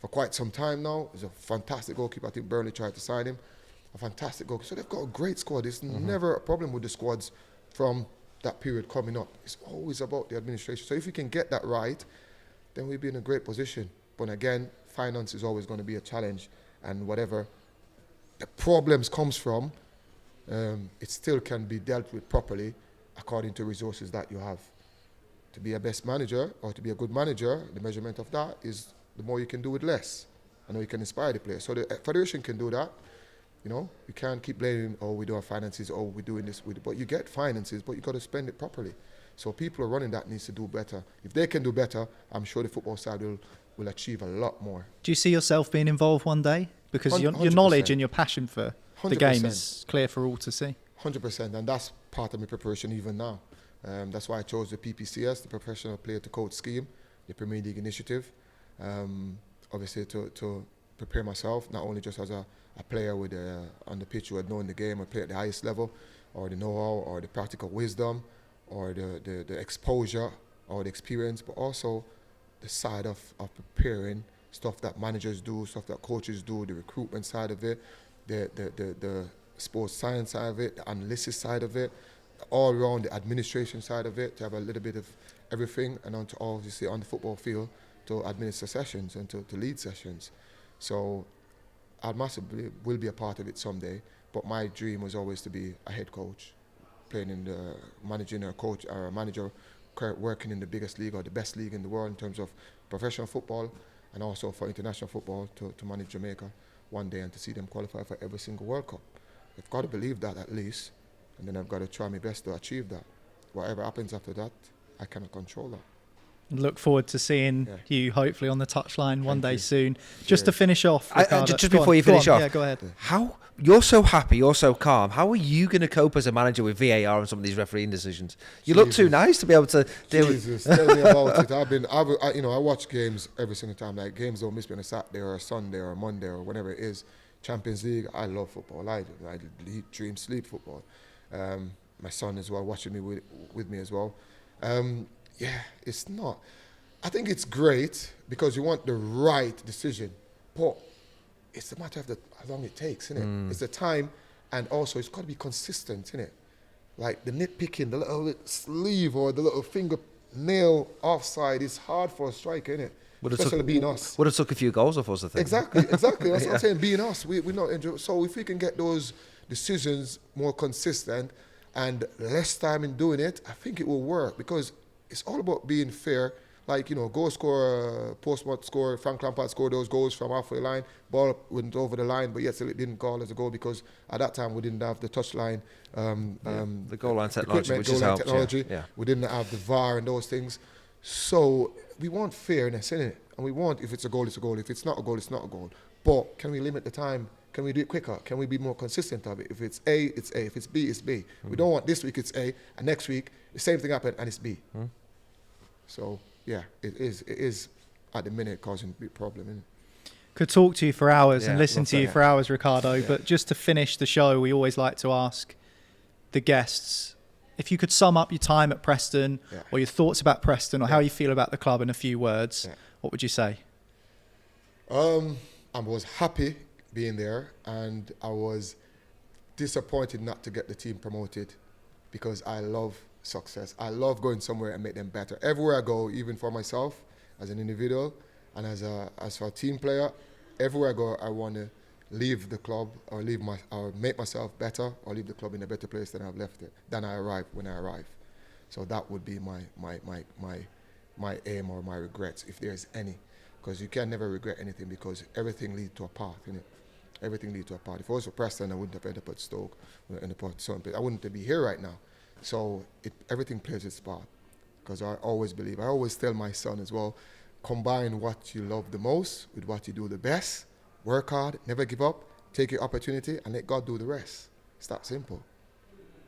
quite some time now. He's a fantastic goalkeeper. I think Burnley tried to sign him. A fantastic goalkeeper. So they've got a great squad. It's never a problem with the squads from that period coming up. It's always about the administration. So if we can get that right, then we'll be in a great position. But again, finance is always going to be a challenge, and whatever the problems comes from, it still can be dealt with properly according to resources that you have. To be a best manager or to be a good manager, the measurement of that is the more you can do with less. I know you can inspire the players. So the federation can do that. You know, you can't keep blaming, oh, we don't have finances, oh, we're doing this. But you get finances, but you got to spend it properly. So people are running that needs to do better. If they can do better, I'm sure the football side will achieve a lot more. Do you see yourself being involved one day? Because your 100%. knowledge and your passion for the game 100%. is clear for all to see. 100%, and that's part of my preparation even now. That's why I chose the PPCS, the Professional Player to Coach Scheme, the Premier League Initiative. Obviously to prepare myself, not only just as a player with on the pitch who had known the game or play at the highest level, or the know-how, or the practical wisdom, or the exposure, or the experience, but also the side of preparing stuff that managers do, stuff that coaches do, the recruitment side of it, the sports science side of it, the analysis side of it, all around the administration side of it, to have a little bit of everything, and on to obviously on the football field to administer sessions and to lead sessions. So I massively will be a part of it someday, but my dream was always to be a head coach, playing in the managing a coach or a manager, working in the biggest league or the best league in the world in terms of professional football, and also for international football to manage Jamaica one day and to see them qualify for every single World Cup. I've got to believe that at least, and then I've got to try my best to achieve that. Whatever happens after that, I cannot control that. Look forward to seeing you hopefully on the touchline one day soon. Cheers. Just to finish off, Ricardo, just before you finish off, yeah, go ahead. How you're so happy, you're so calm. How are you going to cope as a manager with VAR and some of these refereeing decisions? You look too nice to be able to deal with. Tell me about it. I watch games every single time. Like games don't miss me on a Saturday or a Sunday or a Monday or whenever it is. Champions League, I love football. I dream, sleep football. My son as well, watching me with me as well. It's not. I think it's great because you want the right decision, but it's a matter of how long it takes, isn't it? It's the time, and also it's got to be consistent, isn't it? Like the nitpicking, the little sleeve or the little fingernail offside is hard for a striker, isn't it? Especially being us. Would have took a few goals off us, I think. Exactly. That's what I'm saying. Being us, we're not enjoying. So if we can get those decisions more consistent and less time in doing it, I think it will work because it's all about being fair. Like, goal scorer, post-match score, Frank Lampard scored those goals from halfway line. Ball went over the line, but yet still it didn't call as a goal because at that time we didn't have the touchline. The goal line technology, which has helped. Yeah. We didn't have the VAR and those things. So we want fairness, innit? And we want, if it's a goal, it's a goal. If it's not a goal, it's not a goal. But can we limit the time? Can we do it quicker? Can we be more consistent of it? If it's A, it's A. If it's B, it's B. We don't want this week it's A, and next week the same thing happened and it's B. So, yeah, it is at the minute causing a big problem, isn't it? Could talk to you for hours and listen to you for hours, Ricardo, but just to finish the show, we always like to ask the guests, if you could sum up your time at Preston or your thoughts about Preston or how you feel about the club in a few words, what would you say? I was happy being there, and I was disappointed not to get the team promoted because I love success. I love going somewhere and make them better. Everywhere I go, even for myself as an individual and as a team player, everywhere I go, I want to leave the club or make myself better or leave the club in a better place than I've left it, than I arrived when I arrived. So that would be my aim or my regrets, if there's any, because you can never regret anything because everything leads to a path, innit? Everything leads to a path. If it was for Preston, I wouldn't have ended up at Stoke, I wouldn't be here right now. So everything plays its part, because I always tell my son as well, combine what you love the most with what you do the best, work hard, never give up, take your opportunity, and let God do the rest. It's that simple.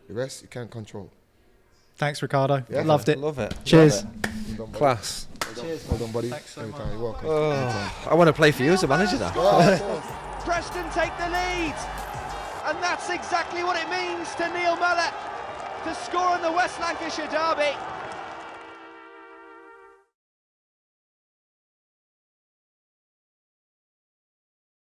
The rest you can't control. Thanks, Ricardo. Yeah. Loved it. Love it. Cheers. Love it. Class. Cheers. Well done, buddy. Thanks so Anytime, much. you're welcome. I want to play for you as a manager now. Preston take the lead, and that's exactly what it means to Neil Mellor to score in the West Lancashire derby.